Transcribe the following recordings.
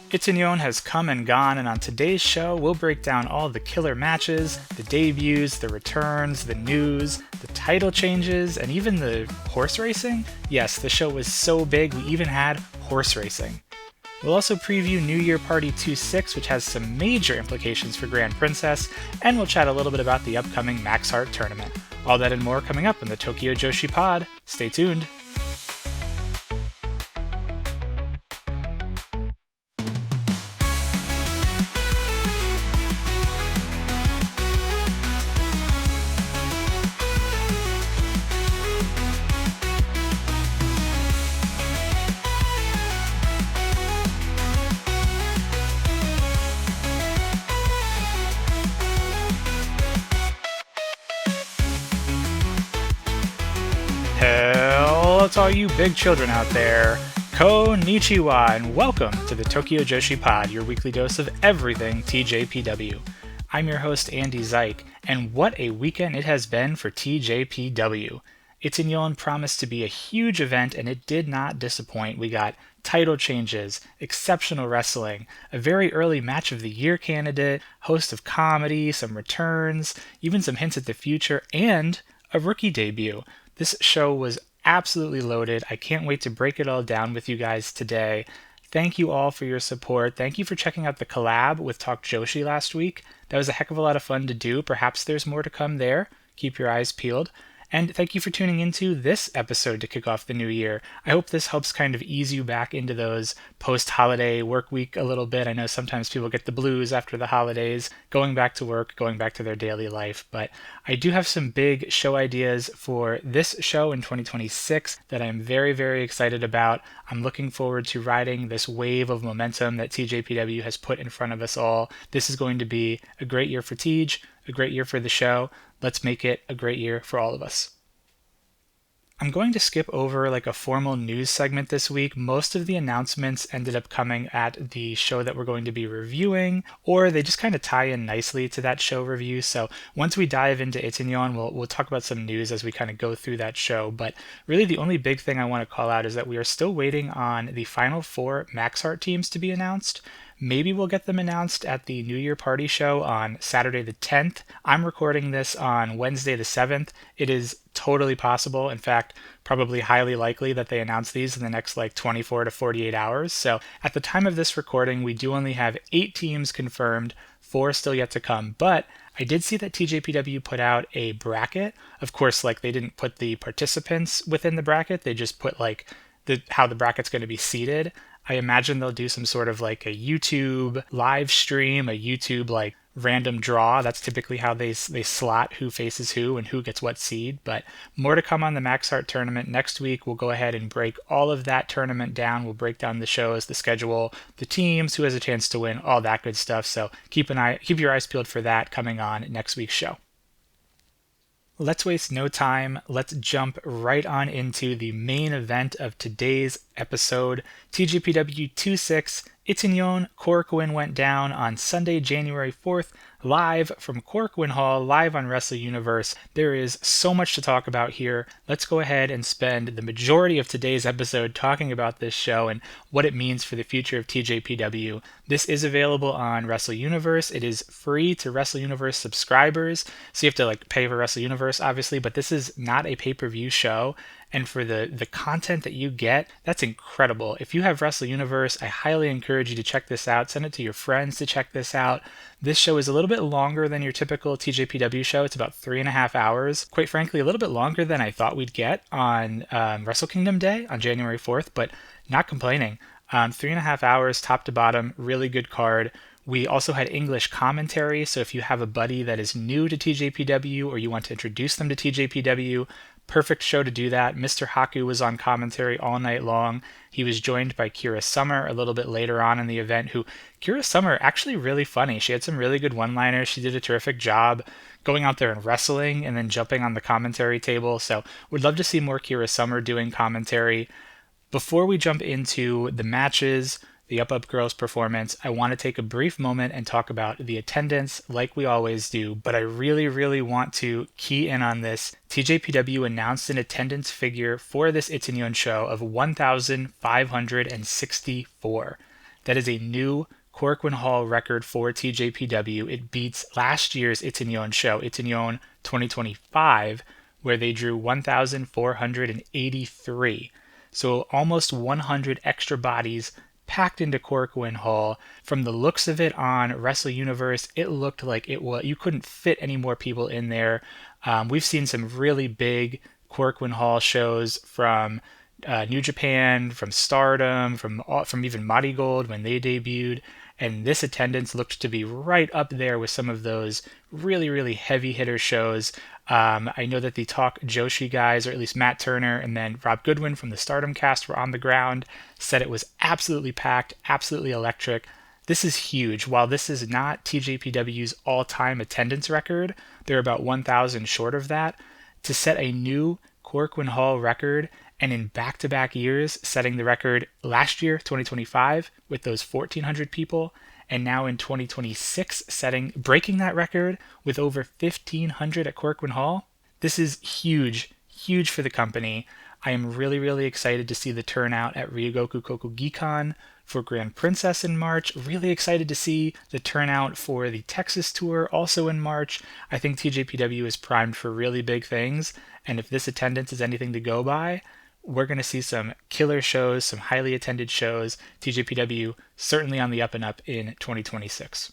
Ittenyon has come and gone, and on today's show, we'll break down all the killer matches, the debuts, the returns, the news, the title changes, and even the horse racing. Yes, the show was so big, we even had horse racing. We'll also preview New Year Party 2-6, which has some major implications for Grand Princess, and we'll chat a little bit about the upcoming Max Heart tournament. All that and more coming up in the Tokyo Joshi Pod. Stay tuned. Hello to all you big children out there. Konnichiwa, and welcome to the Tokyo Joshi Pod, your weekly dose of everything TJPW. I'm your host, Andy Zyke, and what a weekend it has been for TJPW. Ittenyon promised to be a huge event, and it did not disappoint. We got title changes, exceptional wrestling, a very early match of the year candidate, host of comedy, some returns, even some hints at the future, and a rookie debut. This show was absolutely loaded. I can't wait to break it all down with you guys today. Thank you all for your support. Thank you for checking out the collab with Talk Joshi last week. That was a heck of a lot of fun to do. Perhaps there's more to come there. Keep your eyes peeled. And thank you for tuning into this episode to kick off the new year. I hope this helps kind of ease you back into those post-holiday work week a little bit. I know sometimes people get the blues after the holidays, going back to work, going back to their daily life. But I do have some big show ideas for this show in 2026 that I'm very, very excited about. I'm looking forward to riding this wave of momentum that TJPW has put in front of us all. This is going to be a great year for TJ, a great year for the show. Let's make it a great year for all of us. I'm going to skip over like a formal news segment this week. Most of the announcements ended up coming at the show that we're going to be reviewing, or they just kind of tie in nicely to that show review. So once we dive into Ittenyon, we'll talk about some news as we kind of go through that show. But really the only big thing I want to call out is that we are still waiting on the final 4 Max Heart teams to be announced. Maybe we'll get them announced at the New Year Party show on Saturday the 10th. I'm recording this on Wednesday the 7th. It is totally possible, in fact, probably highly likely that they announce these in the next 24 to 48 hours. So at the time of this recording, we do only have 8 teams confirmed, 4 still yet to come. But I did see that TJPW put out a bracket. Of course, they didn't put the participants within the bracket. They just put how the bracket's going to be seated. I imagine they'll do some sort of a YouTube live stream, a YouTube random draw. That's typically how they slot who faces who and who gets what seed. But more to come on the Max Heart tournament. Next week, we'll go ahead and break all of that tournament down. We'll break down the shows, the schedule, the teams, who has a chance to win, all that good stuff. So keep your eyes peeled for that coming on next week's show. Let's waste no time. Let's jump right on into the main event of today's episode. TJPW 2-6, Ittenyon, Korakuen went down on Sunday, January 4th, live from Korakuen Hall, live on Wrestle Universe. There is so much to talk about here. Let's go ahead and spend the majority of today's episode talking about this show and what it means for the future of TJPW. This is available on Wrestle Universe. It is free to Wrestle Universe subscribers, so you have to pay for Wrestle Universe, obviously, but this is not a pay-per-view show. And for the content that you get, that's incredible. If you have Wrestle Universe, I highly encourage you to check this out. Send it to your friends to check this out. This show is a little bit longer than your typical TJPW show. It's about 3.5 hours. Quite frankly, a little bit longer than I thought we'd get on Wrestle Kingdom Day on January 4th, but not complaining. 3.5 hours, top to bottom, really good card. We also had English commentary, so if you have a buddy that is new to TJPW or you want to introduce them to TJPW, perfect show to do that. Mr. Haku was on commentary all night long. He was joined by Kira Summer a little bit later on in the event, Kira Summer, actually really funny. She had some really good one-liners. She did a terrific job going out there and wrestling and then jumping on the commentary table. So would love to see more Kira Summer doing commentary. Before we jump into the matches, the Up Up Girls performance, I want to take a brief moment and talk about the attendance like we always do, but I really want to key in on this. TJPW announced an attendance figure for this Ittenyon show of 1,564. That is a new Korakuen Hall record for TJPW. It beats last year's Ittenyon show, Ittenyon 2025, where they drew 1,483. So almost 100 extra bodies packed into Korakuen Hall. From the looks of it on Wrestle Universe, it looked like you couldn't fit any more people in there. We've seen some really big Korakuen Hall shows from New Japan, from Stardom, from even Marigold when they debuted, and this attendance looked to be right up there with some of those really, really heavy hitter shows. I know that the Talk Joshi guys, or at least Matt Turner and then Rob Goodwin from the Stardom cast, were on the ground, said it was absolutely packed, absolutely electric. This is huge. While this is not TJPW's all-time attendance record, they're about 1,000 short of that. To set a new Korakuen Hall record, and in back-to-back years, setting the record last year, 2025, with those 1,400 people, and now in 2026, breaking that record with over 1,500 at Korakuen Hall. This is huge, huge for the company. I am really, really excited to see the turnout at Ryogoku Kokugikan for Grand Princess in March. Really excited to see the turnout for the Texas tour also in March. I think TJPW is primed for really big things, and if this attendance is anything to go by, we're going to see some killer shows, some highly attended shows. TJPW certainly on the up and up in 2026.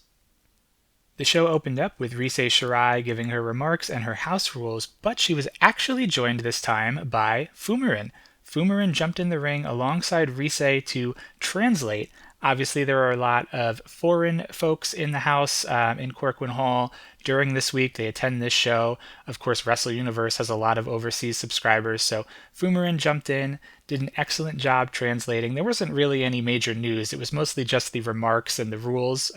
The show opened up with Rise Shirai giving her remarks and her house rules, but she was actually joined this time by Fumirin. Fumirin jumped in the ring alongside Rise to translate. Obviously, there are a lot of foreign folks in the house in Korakuen Hall during this week. They attend this show. Of course, Wrestle Universe has a lot of overseas subscribers, so Fumirin jumped in, did an excellent job translating. There wasn't really any major news. It was mostly just the remarks and the rules,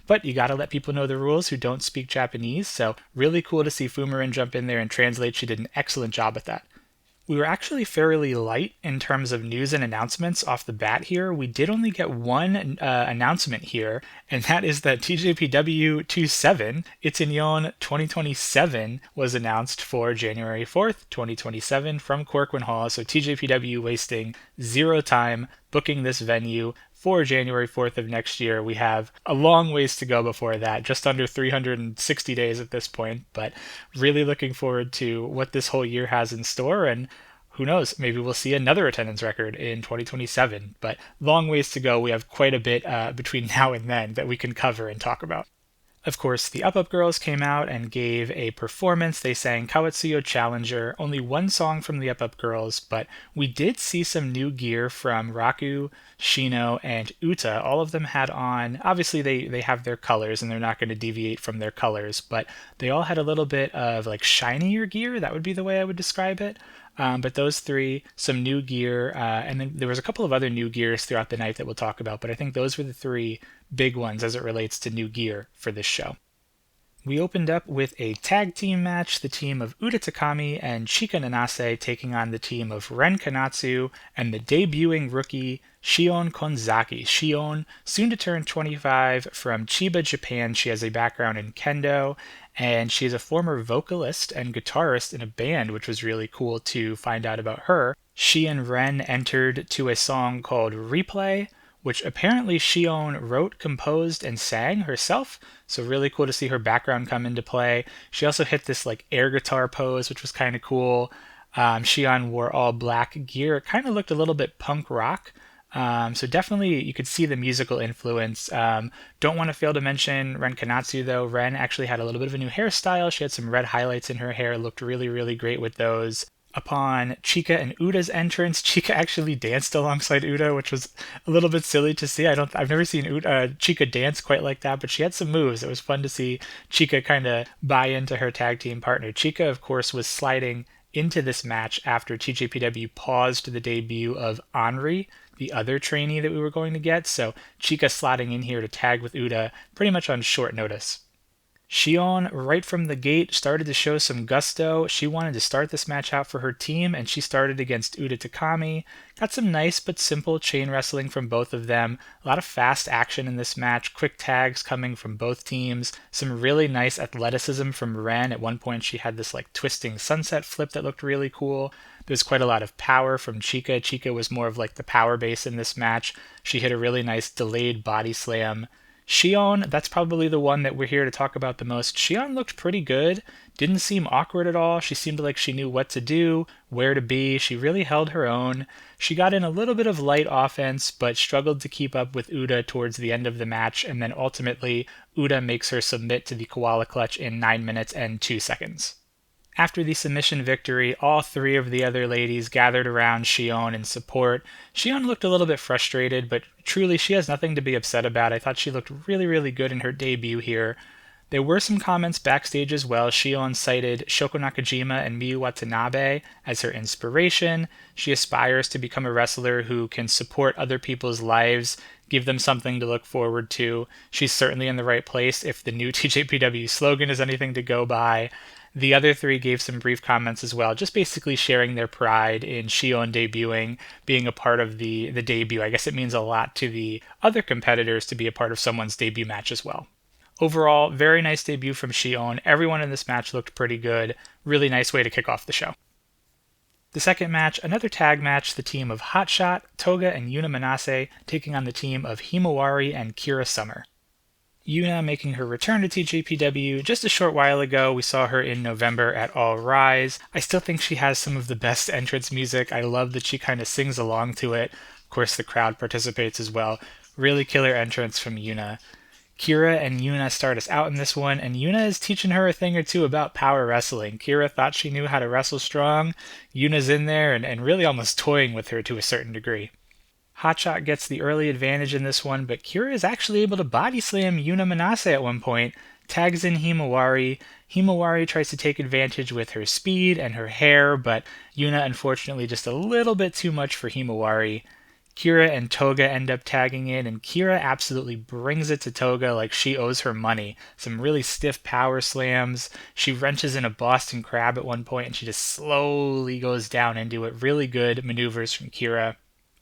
but you got to let people know the rules who don't speak Japanese, so really cool to see Fumirin jump in there and translate. She did an excellent job at that. We were actually fairly light in terms of news and announcements off the bat here. We did only get one announcement here, and that is that TJPW 27, Ittenyon 2027, was announced for January 4th, 2027 from Korakuen Hall. So TJPW wasting zero time booking this venue for January 4th of next year. We have a long ways to go before that, just under 360 days at this point, but really looking forward to what this whole year has in store, and who knows, maybe we'll see another attendance record in 2027, but long ways to go. We have quite a bit between now and then that we can cover and talk about. Of course, the Up Up Girls came out and gave a performance. They sang Kawatsuyo Challenger, only one song from the Up Up Girls, but we did see some new gear from Raku, Shino, and Uta. All of them had on, obviously they have their colors and they're not going to deviate from their colors, but they all had a little bit of like shinier gear. That would be the way I would describe it. But those three, some new gear, and then there was a couple of other new gears throughout the night that we'll talk about, but I think those were the three big ones as it relates to new gear for this show. We opened up with a tag team match, the team of Uda Takami and Chika Nanase taking on the team of Ren Kanatsu and the debuting rookie Shion Konzaki. Shion, soon to turn 25, from Chiba, Japan. She has a background in kendo, and she's a former vocalist and guitarist in a band, which was really cool to find out about her. She and Ren entered to a song called Replay, which apparently Shion wrote, composed, and sang herself. So really cool to see her background come into play. She also hit this like air guitar pose, which was kind of cool. Shion wore all black gear. It kind of looked a little bit punk rock. So definitely you could see the musical influence. Don't want to fail to mention Ren Kanatsu though. Ren actually had a little bit of a new hairstyle. She had some red highlights in her hair. Looked really, really great with those. Upon Chika and Uda's entrance, Chika actually danced alongside Uda, which was a little bit silly to see. I've never seen Chika dance quite like that, but she had some moves. It was fun to see Chika kind of buy into her tag team partner. Chika, of course, was sliding into this match after TJPW paused the debut of Henri, the other trainee that we were going to get. So Chika slotting in here to tag with Uda pretty much on short notice. Shion, right from the gate, started to show some gusto. She wanted to start this match out for her team, and she started against Uda Takami. Got some nice but simple chain wrestling from both of them. A lot of fast action in this match, quick tags coming from both teams. Some really nice athleticism from Ren. At one point, she had this like twisting sunset flip that looked really cool. There's quite a lot of power from Chica. Chica was more of like the power base in this match. She hit a really nice delayed body slam. Shion, that's probably the one that we're here to talk about the most. Shion looked pretty good. Didn't seem awkward at all. She seemed like she knew what to do, where to be. She really held her own. She got in a little bit of light offense, but struggled to keep up with Uda towards the end of the match, and then ultimately, Uda makes her submit to the koala clutch in 9 minutes and 2 seconds. After the submission victory, all three of the other ladies gathered around Shion in support. Shion looked a little bit frustrated, but truly she has nothing to be upset about. I thought she looked really, really good in her debut here. There were some comments backstage as well. Shion cited Shoko Nakajima and Miyu Watanabe as her inspiration. She aspires to become a wrestler who can support other people's lives, give them something to look forward to. She's certainly in the right place if the new TJPW slogan is anything to go by. The other three gave some brief comments as well, just basically sharing their pride in Shion debuting, being a part of the debut. I guess it means a lot to the other competitors to be a part of someone's debut match as well. Overall, very nice debut from Shion. Everyone in this match looked pretty good. Really nice way to kick off the show. The second match, another tag match, the team of Hotshot, Toga, and Yuna Manase taking on the team of Himawari and Kira Summer. Yuna making her return to TJPW. Just a short while ago, we saw her in November at All Rise. I still think she has some of the best entrance music. I love that she kind of sings along to it. Of course, the crowd participates as well. Really killer entrance from Yuna. Kira and Yuna start us out in this one, and Yuna is teaching her a thing or two about power wrestling. Kira thought she knew how to wrestle strong. Yuna's in there and really almost toying with her to a certain degree. Hotshot gets the early advantage in this one, but Kira is actually able to body slam Yuna Manase at one point, tags in Himawari. Himawari tries to take advantage with her speed and her hair, but Yuna unfortunately just a little bit too much for Himawari. Kira and Toga end up tagging in, and Kira absolutely brings it to Toga like she owes her money. Some really stiff power slams. She wrenches in a Boston Crab at one point, and she just slowly goes down into it. Really good maneuvers from Kira.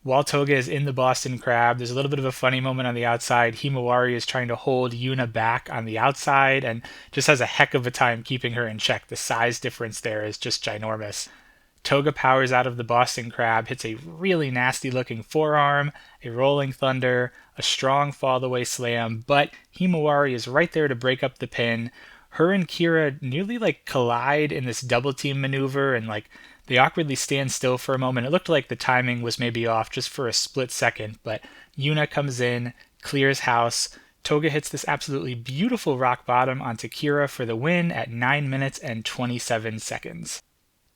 While Toga is in the Boston Crab, there's a little bit of a funny moment on the outside. Himawari is trying to hold Yuna back on the outside and just has a heck of a time keeping her in check. The size difference there is just ginormous. Toga powers out of the Boston Crab, hits a really nasty looking forearm, a rolling thunder, a strong fall-away slam, but Himawari is right there to break up the pin. Her and Kira nearly collide in this double team maneuver, and they awkwardly stand still for a moment. It looked like the timing was maybe off just for a split second, but Yuna comes in, clears house. Toga hits this absolutely beautiful rock bottom onto Kira for the win at 9 minutes and 27 seconds.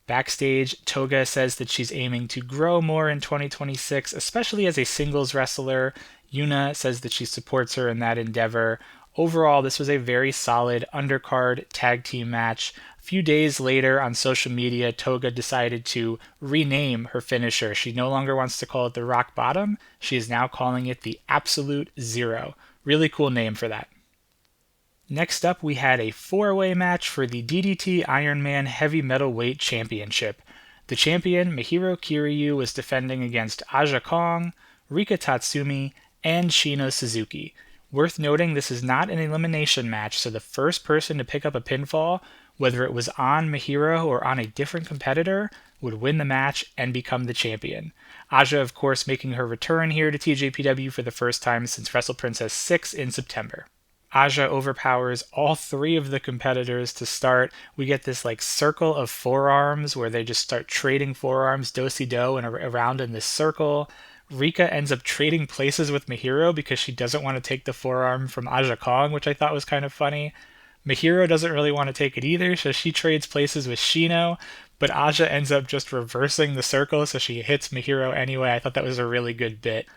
Backstage, Toga says that she's aiming to grow more in 2026, especially as a singles wrestler. Yuna says that she supports her in that endeavor. Overall, this was a very solid undercard tag team match. A few days later on social media, Toga decided to rename her finisher. She no longer wants to call it the Rock Bottom. She is now calling it the Absolute Zero. Really cool name for that. Next up, we had a four-way match for the DDT Ironman Heavy Metalweight Championship. The champion, Mihiro Kiryu, was defending against Aja Kong, Rika Tatsumi, and Shino Suzuki. Worth noting, this is not an elimination match, so the first person to pick up a pinfall, whether it was on Mihiro or on a different competitor, would win the match and become the champion. Aja, of course, making her return here to TJPW for the first time since Wrestle Princess 6 in September. Aja overpowers all three of the competitors to start. We get this circle of forearms where they just start trading forearms, do-si-do, and around in this circle. Rika ends up trading places with Mihiro because she doesn't want to take the forearm from Aja Kong, which I thought was kind of funny. Mihiro doesn't really want to take it either, so she trades places with Shino, but Aja ends up just reversing the circle, so she hits Mihiro anyway. I thought that was a really good bit.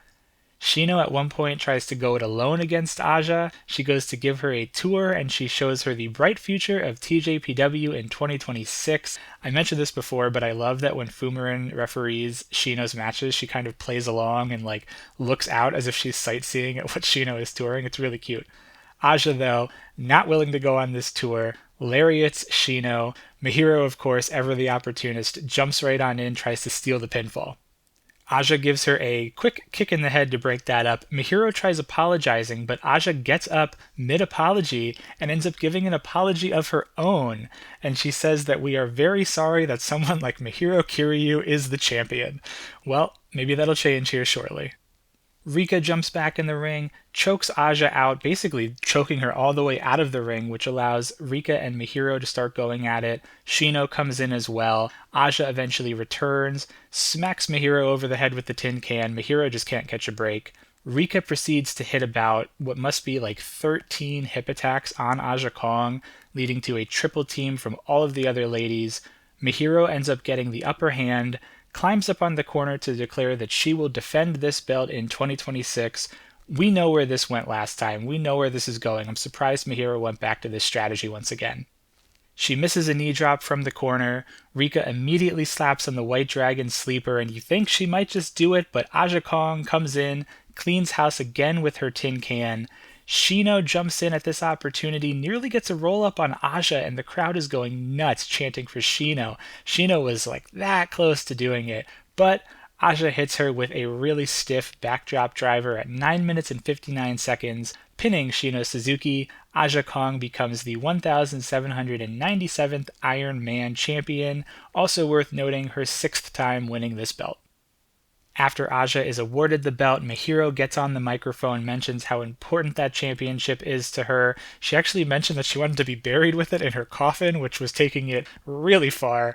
Shino at one point tries to go it alone against Aja. She goes to give her a tour, and she shows her the bright future of TJPW in 2026. I mentioned this before, but I love that when Fumirin referees Shino's matches, she kind of plays along and looks out as if she's sightseeing at what Shino is touring. It's really cute. Aja, though, not willing to go on this tour, lariats Shino. Mihiro, of course, ever the opportunist, jumps right on in, tries to steal the pinfall. Aja gives her a quick kick in the head to break that up. Mihiro tries apologizing, but Aja gets up mid-apology and ends up giving an apology of her own. And she says that we are very sorry that someone like Mihiro Kiryu is the champion. Well, maybe that'll change here shortly. Rika jumps back in the ring, chokes Aja out, basically choking her all the way out of the ring, which allows Rika and Mihiro to start going at it. Shino comes in as well. Aja eventually returns, smacks Mihiro over the head with the tin can. Mihiro just can't catch a break. Rika proceeds to hit about what must be like 13 hip attacks on Aja Kong, leading to a triple team from all of the other ladies. Mihiro ends up getting the upper hand, climbs up on the corner to declare that she will defend this belt in 2026. We know where this went last time. We know where this is going. I'm surprised Mihiro went back to this strategy once again. She misses a knee drop from the corner. Rika immediately slaps on the White Dragon sleeper, and you think she might just do it, but Aja Kong comes in, cleans house again with her tin can. Shino jumps in at this opportunity, nearly gets a roll up on Aja, and the crowd is going nuts chanting for Shino. Shino was like that close to doing it, but Aja hits her with a really stiff backdrop driver at 9 minutes and 59 seconds, pinning Shino Suzuki. Aja Kong becomes the 1,797th Iron Man champion, also worth noting her 6th time winning this belt. After Aja is awarded the belt, Mihiro gets on the microphone, mentions how important that championship is to her. She actually mentioned that she wanted to be buried with it in her coffin, which was taking it really far.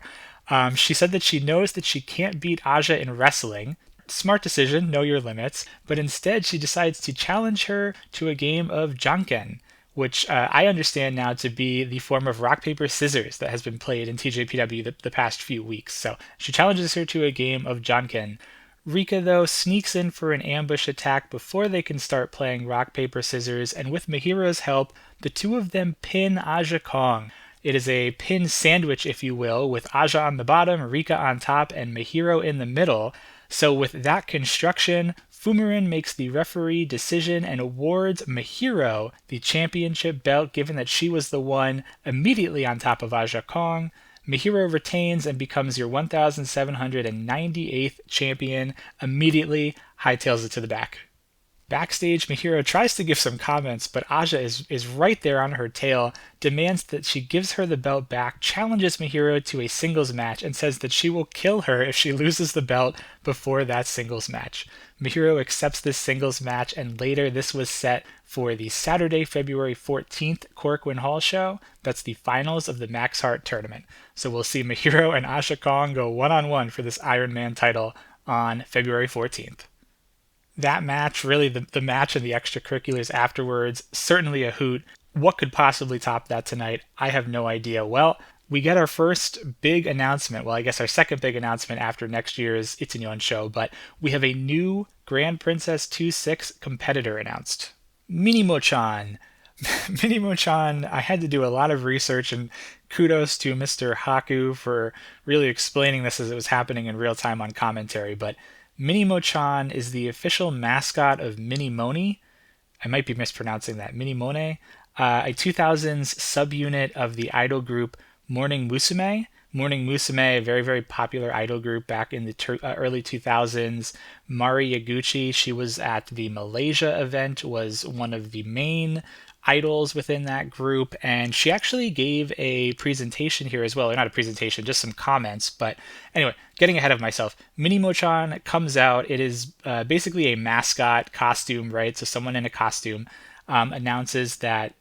She said that she knows that she can't beat Aja in wrestling. Smart decision, know your limits. But instead, she decides to challenge her to a game of janken, which I understand now to be the form of rock, paper, scissors that has been played in TJPW the past few weeks. So she challenges her to a game of janken. Rika, though, sneaks in for an ambush attack before they can start playing rock, paper, scissors, and with Mihiro's help, the two of them pin Aja Kong. It is a pin sandwich, if you will, with Aja on the bottom, Rika on top, and Mihiro in the middle. So with that construction, Fumirin makes the referee decision and awards Mihiro the championship belt, given that she was the one immediately on top of Aja Kong. Mihiro retains and becomes your 1,798th champion, immediately hightails it to the back. Backstage, Mihiro tries to give some comments, but Aja is right there on her tail, demands that she gives her the belt back, challenges Mihiro to a singles match, and says that she will kill her if she loses the belt before that singles match. Mihiro accepts this singles match, and later this was set for the Saturday, February 14th Korakuen Hall show. That's the finals of the Max Heart tournament. So we'll see Mihiro and Aja Kong go one-on-one for this Iron Man title on February 14th. That match, really the match and the extracurriculars afterwards, certainly a hoot. What could possibly top that tonight? I have no idea. Well, we get our first big announcement. Well, I guess our second big announcement after next year's Ittenyon show, but we have a new Grand Princess 2-6 competitor announced. Minimo-chan. Minimo-chan, I had to do a lot of research, and kudos to Mr. Haku for really explaining this as it was happening in real time on commentary, but Minimo-chan is the official mascot of Minimoni. I might be mispronouncing that. Minimone. A 2000s subunit of the idol group Morning Musume. Morning Musume, a very, very popular idol group back in the early 2000s. Mari Yaguchi, she was at the Malaysia event, was one of the main idols within that group, and she actually gave a presentation here as well, or not a presentation, just some comments. But anyway, getting ahead of myself, Minimo-chan comes out. It is basically a mascot costume, right? So someone in a costume announces that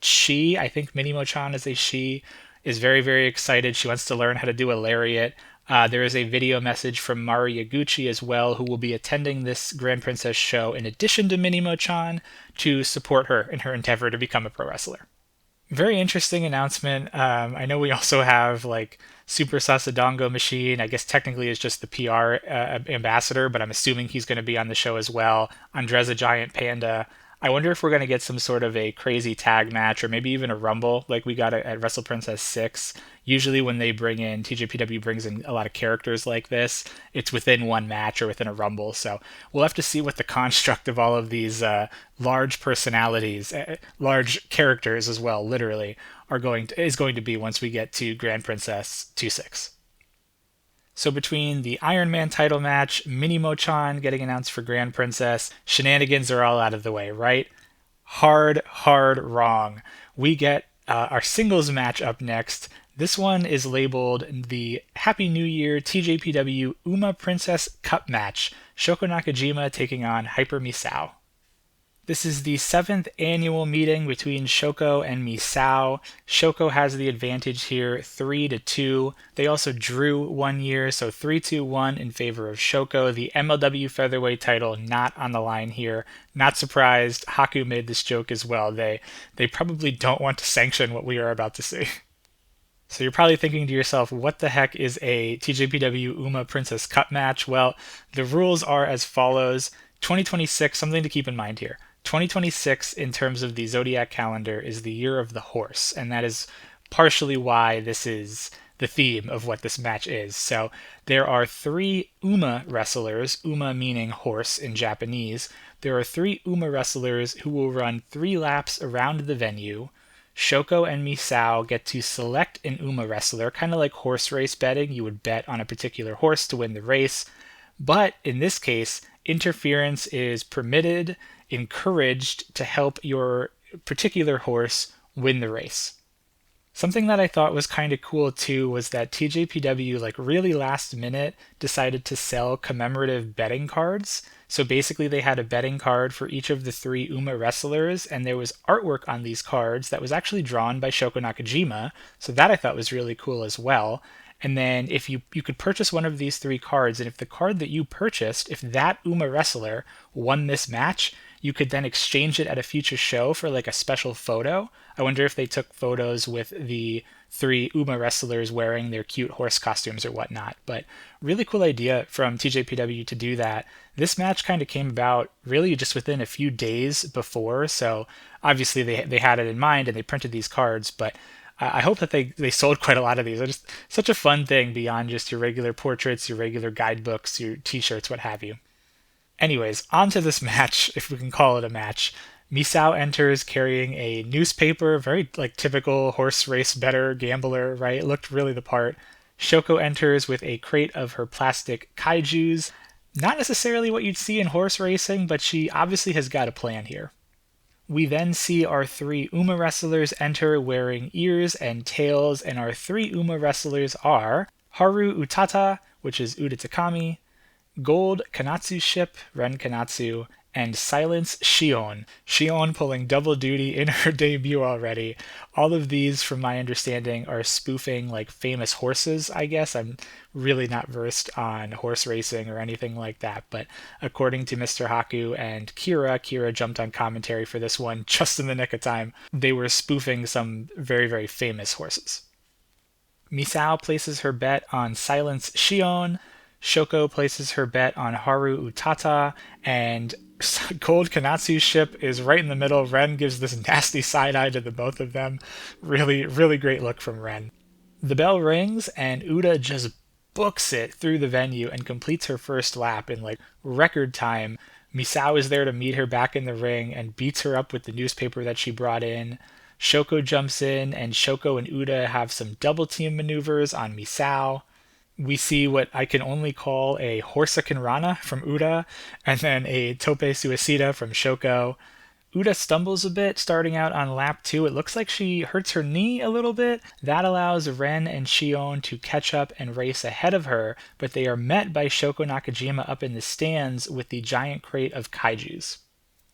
she, I think Minimo-chan is a she, is very, very excited. She wants to learn how to do a lariat. There is a video message from Mari Yaguchi as well, who will be attending this Grand Princess show in addition to Minimo-chan to support her in her endeavor to become a pro wrestler. Very interesting announcement. I know we also have like Super Sasadongo Machine. I guess technically is just the PR ambassador, but I'm assuming he's going to be on the show as well. Andreza Giant Panda. I wonder if we're going to get some sort of a crazy tag match or maybe even a rumble like we got at Wrestle Princess 6. Usually when they bring in, TJPW brings in a lot of characters like this, it's within one match or within a rumble. So we'll have to see what the construct of all of these large personalities, large characters as well, literally, is going to be once we get to Grand Princess 2-6. So between the Iron Man title match, Minimo-chan getting announced for Grand Princess, shenanigans are all out of the way, right? Hard wrong. We get our singles match up next. This one is labeled the Happy New Year TJPW Uma Princess Cup match. Shoko Nakajima taking on Hyper Misao. This is the 7th annual meeting between Shoko and Misao. Shoko has the advantage here, 3-2. They also drew 1 year, so 3-2-1 in favor of Shoko. The MLW featherweight title not on the line here. Not surprised. Haku made this joke as well. They probably don't want to sanction what we are about to see. So you're probably thinking to yourself, what the heck is a TJPW Uma Princess Cup match? Well, the rules are as follows. 2026, something to keep in mind here. 2026, in terms of the zodiac calendar, is the year of the horse, and that is partially why this is the theme of what this match is. So there are 3 Uma wrestlers, Uma meaning horse in Japanese. There are 3 Uma wrestlers who will run 3 laps around the venue. Shoko and Misao get to select an Uma wrestler, kind of like horse race betting. You would bet on a particular horse to win the race. But in this case, interference is permitted, encouraged to help your particular horse win the race. Something that I thought was kind of cool too was that TJPW, like really last minute, decided to sell commemorative betting cards. So basically they had a betting card for each of the 3 Uma wrestlers, and there was artwork on these cards that was actually drawn by Shoko Nakajima. So that I thought was really cool as well. And then if you could purchase one of these 3 cards, and if the card that you purchased, if that Uma wrestler won this match, you could then exchange it at a future show for like a special photo. I wonder if they took photos with the 3 Uma wrestlers wearing their cute horse costumes or whatnot. But really cool idea from TJPW to do that. This match kind of came about really just within a few days before, so obviously they had it in mind and they printed these cards, but I hope that they sold quite a lot of these. They're just such a fun thing beyond just your regular portraits, your regular guidebooks, your t-shirts, what have you. Anyways, on to this match, if we can call it a match. Misao enters carrying a newspaper, very like typical horse race bettor, gambler, right? Looked really the part. Shoko enters with a crate of her plastic kaijus. Not necessarily what you'd see in horse racing, but she obviously has got a plan here. We then see our 3 Uma wrestlers enter wearing ears and tails, and our 3 Uma wrestlers are Haru Utata, which is Uda Takami, Gold Kanatsu Ship, Ren Kanatsu, and Silence Shion. Shion pulling double duty in her debut already. All of these, from my understanding, are spoofing like famous horses, I guess. I'm really not versed on horse racing or anything like that, but according to Mr. Haku and Kira jumped on commentary for this one just in the nick of time. They were spoofing some very, very famous horses. Misao places her bet on Silence Shion. Shoko places her bet on Haru Utata, and Gold Kanatsu Ship is right in the middle. Ren gives this nasty side eye to the both of them. Really, really great look from Ren. The bell rings, and Uda just books it through the venue and completes her first lap in like record time. Misao is there to meet her back in the ring and beats her up with the newspaper that she brought in. Shoko jumps in, and Shoko and Uda have some double team maneuvers on Misao. We see what I can only call a Horsaken Rana from Uda, and then a Tope Suicida from Shoko. Uda stumbles a bit starting out on lap 2. It looks like she hurts her knee a little bit. That allows Ren and Shion to catch up and race ahead of her, but they are met by Shoko Nakajima up in the stands with the giant crate of kaijus.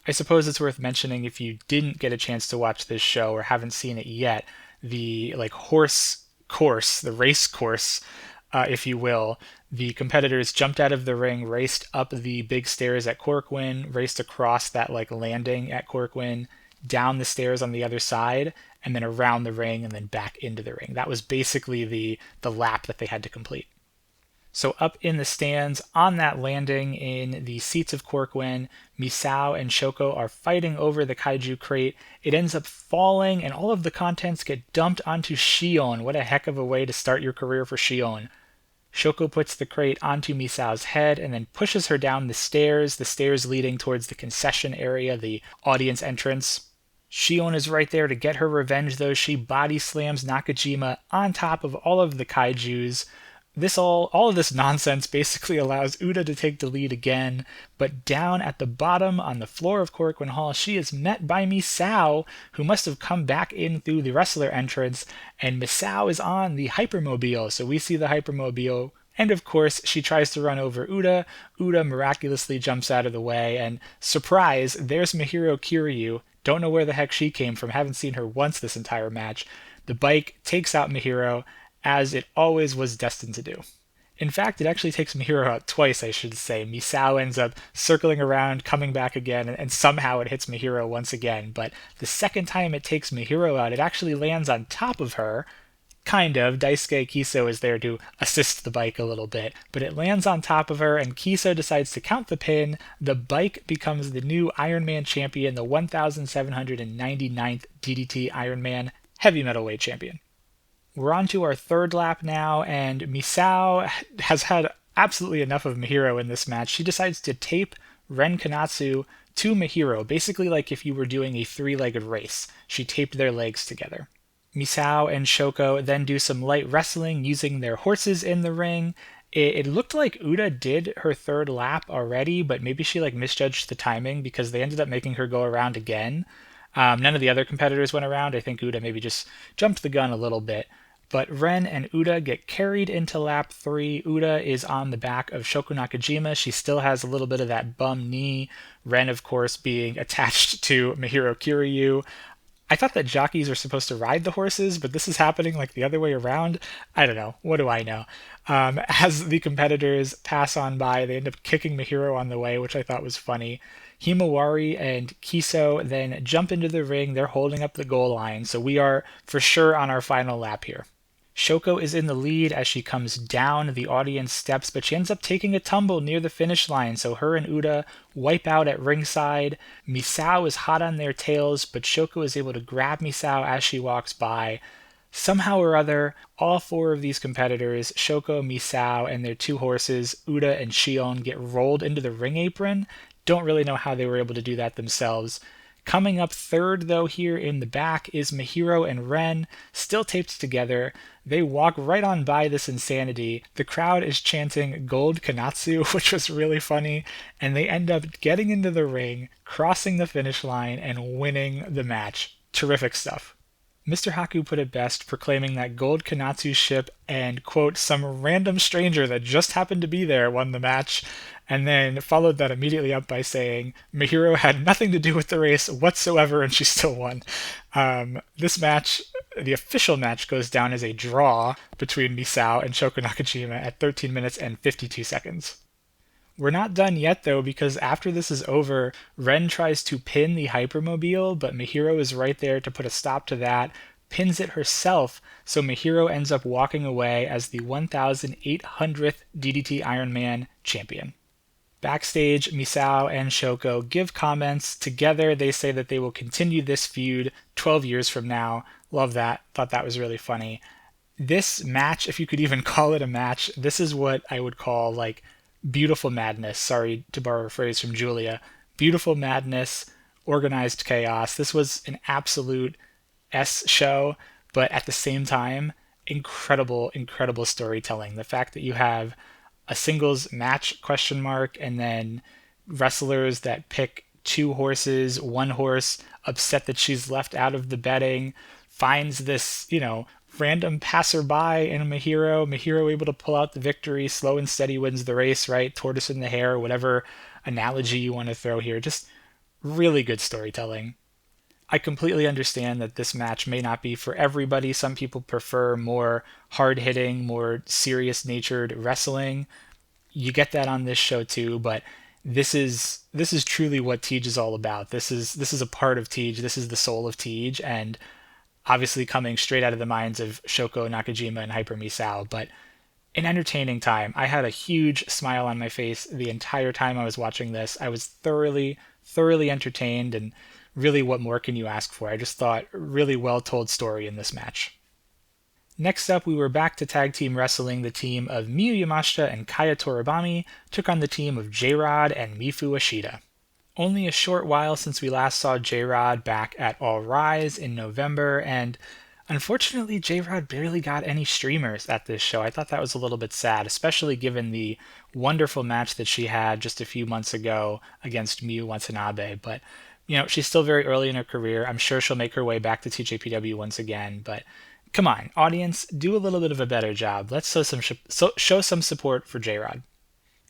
I suppose it's worth mentioning, if you didn't get a chance to watch this show or haven't seen it yet, the horse course, the race course, if you will, the competitors jumped out of the ring, raced up the big stairs at Korakuen, raced across that landing at Korakuen, down the stairs on the other side, and then around the ring and then back into the ring. That was basically the lap that they had to complete. So up in the stands on that landing in the seats of Korakuen, Misao and Shoko are fighting over the kaiju crate. It ends up falling and all of the contents get dumped onto Shion. What a heck of a way to start your career for Shion. Shoko puts the crate onto Misao's head and then pushes her down the stairs leading towards the concession area, the audience entrance. Shion is right there to get her revenge though. She body slams Nakajima on top of all of the kaijus. All of this nonsense basically allows Uda to take the lead again, but down at the bottom on the floor of Korakuen Hall, she is met by Misao, who must have come back in through the wrestler entrance, and Misao is on the hypermobile, so we see the hypermobile, and of course she tries to run over Uda. Uda miraculously jumps out of the way, and surprise, there's Mahiro Kiryu. Don't know where the heck she came from, haven't seen her once this entire match. The bike takes out Mahiro, as it always was destined to do. In fact, it actually takes Mahiro out twice, I should say. Misao ends up circling around, coming back again, and somehow it hits Mahiro once again. But the second time it takes Mahiro out, it actually lands on top of her. Kind of. Daisuke Kiso is there to assist the bike a little bit. But it lands on top of her, and Kiso decides to count the pin. The bike becomes the new Ironman champion, the 1,799th DDT Ironman heavy metalweight champion. We're on to our third lap now, and Misao has had absolutely enough of Mahiro in this match. She decides to tape Ren Kanatsu to Mahiro, basically like if you were doing a three-legged race. She taped their legs together. Misao and Shoko then do some light wrestling using their horses in the ring. It looked like Uda did her third lap already, but maybe she misjudged the timing because they ended up making her go around again. None of the other competitors went around. I think Uda maybe just jumped the gun a little bit. But Ren and Uda get carried into lap 3. Uda is on the back of Shoko Nakajima. She still has a little bit of that bum knee. Ren, of course, being attached to Mahiro Kiryu. I thought that jockeys are supposed to ride the horses, but this is happening the other way around. I don't know. What do I know? As the competitors pass on by, they end up kicking Mahiro on the way, which I thought was funny. Himawari and Kiso then jump into the ring. They're holding up the goal line, so we are for sure on our final lap here. Shoko is in the lead as she comes down the audience steps, but she ends up taking a tumble near the finish line, so her and Uda wipe out at ringside. Misao is hot on their tails, but Shoko is able to grab Misao as she walks by. Somehow or other, all 4 of these competitors, Shoko, Misao, and their 2 horses, Uda and Shion, get rolled into the ring apron. Don't really know how they were able to do that themselves. Coming up third, though, here in the back is Mahiro and Ren, still taped together. They walk right on by this insanity. The crowd is chanting Gold Kanatsu, which was really funny, and they end up getting into the ring, crossing the finish line, and winning the match. Terrific stuff. Mr. Haku put it best, proclaiming that Gold Kanatsu's ship and, quote, some random stranger that just happened to be there won the match, and then followed that immediately up by saying Mahiro had nothing to do with the race whatsoever and she still won. This match, the official match, goes down as a draw between Misao and Shoko Nakajima at 13 minutes and 52 seconds. We're not done yet, though, because after this is over, Ren tries to pin the hypermobile, but Mahiro is right there to put a stop to that, pins it herself, so Mahiro ends up walking away as the 1,800th DDT Ironman champion. Backstage, Misao and Shoko give comments. Together, they say that they will continue this feud 12 years from now. Love that. Thought that was really funny. This match, if you could even call it a match, this is what I would call, beautiful madness. Sorry to borrow a phrase from Julia. Beautiful madness, organized chaos. This was an absolute S show, but at the same time, incredible, incredible storytelling. The fact that you have a singles match, and then wrestlers that pick 2 horses, 1 horse upset that she's left out of the betting, finds this, random passerby in Mahiro able to pull out the victory, slow and steady wins the race, right? Tortoise in the hare, whatever analogy you want to throw here. Just really good storytelling. I completely understand that this match may not be for everybody. Some people prefer more hard-hitting, more serious-natured wrestling. You get that on this show too, but this is truly what Tej is all about. This is a part of Tej. This is the soul of Tej, and obviously coming straight out of the minds of Shoko Nakajima and Hyper Misao, but An entertaining time. I had a huge smile on my face the entire time I was watching this. I was thoroughly entertained, and really, what more can you ask for? I just thought really well told story in this match. Next up, we were back to tag team wrestling. The team of Miyu Yamashita and Kaya Toribami took on the team of J-Rod and Mifu Ashita. Only a short while since we last saw J-Rod back at All Rise in November, and unfortunately J-Rod barely got any streamers at this show. I thought that was a little bit sad, especially given the wonderful match that she had just a few months ago against Miyu Watanabe. But, she's still very early in her career. I'm sure she'll make her way back to TJPW once again, but come on, audience, do a little bit of a better job. Let's show some support for J-Rod.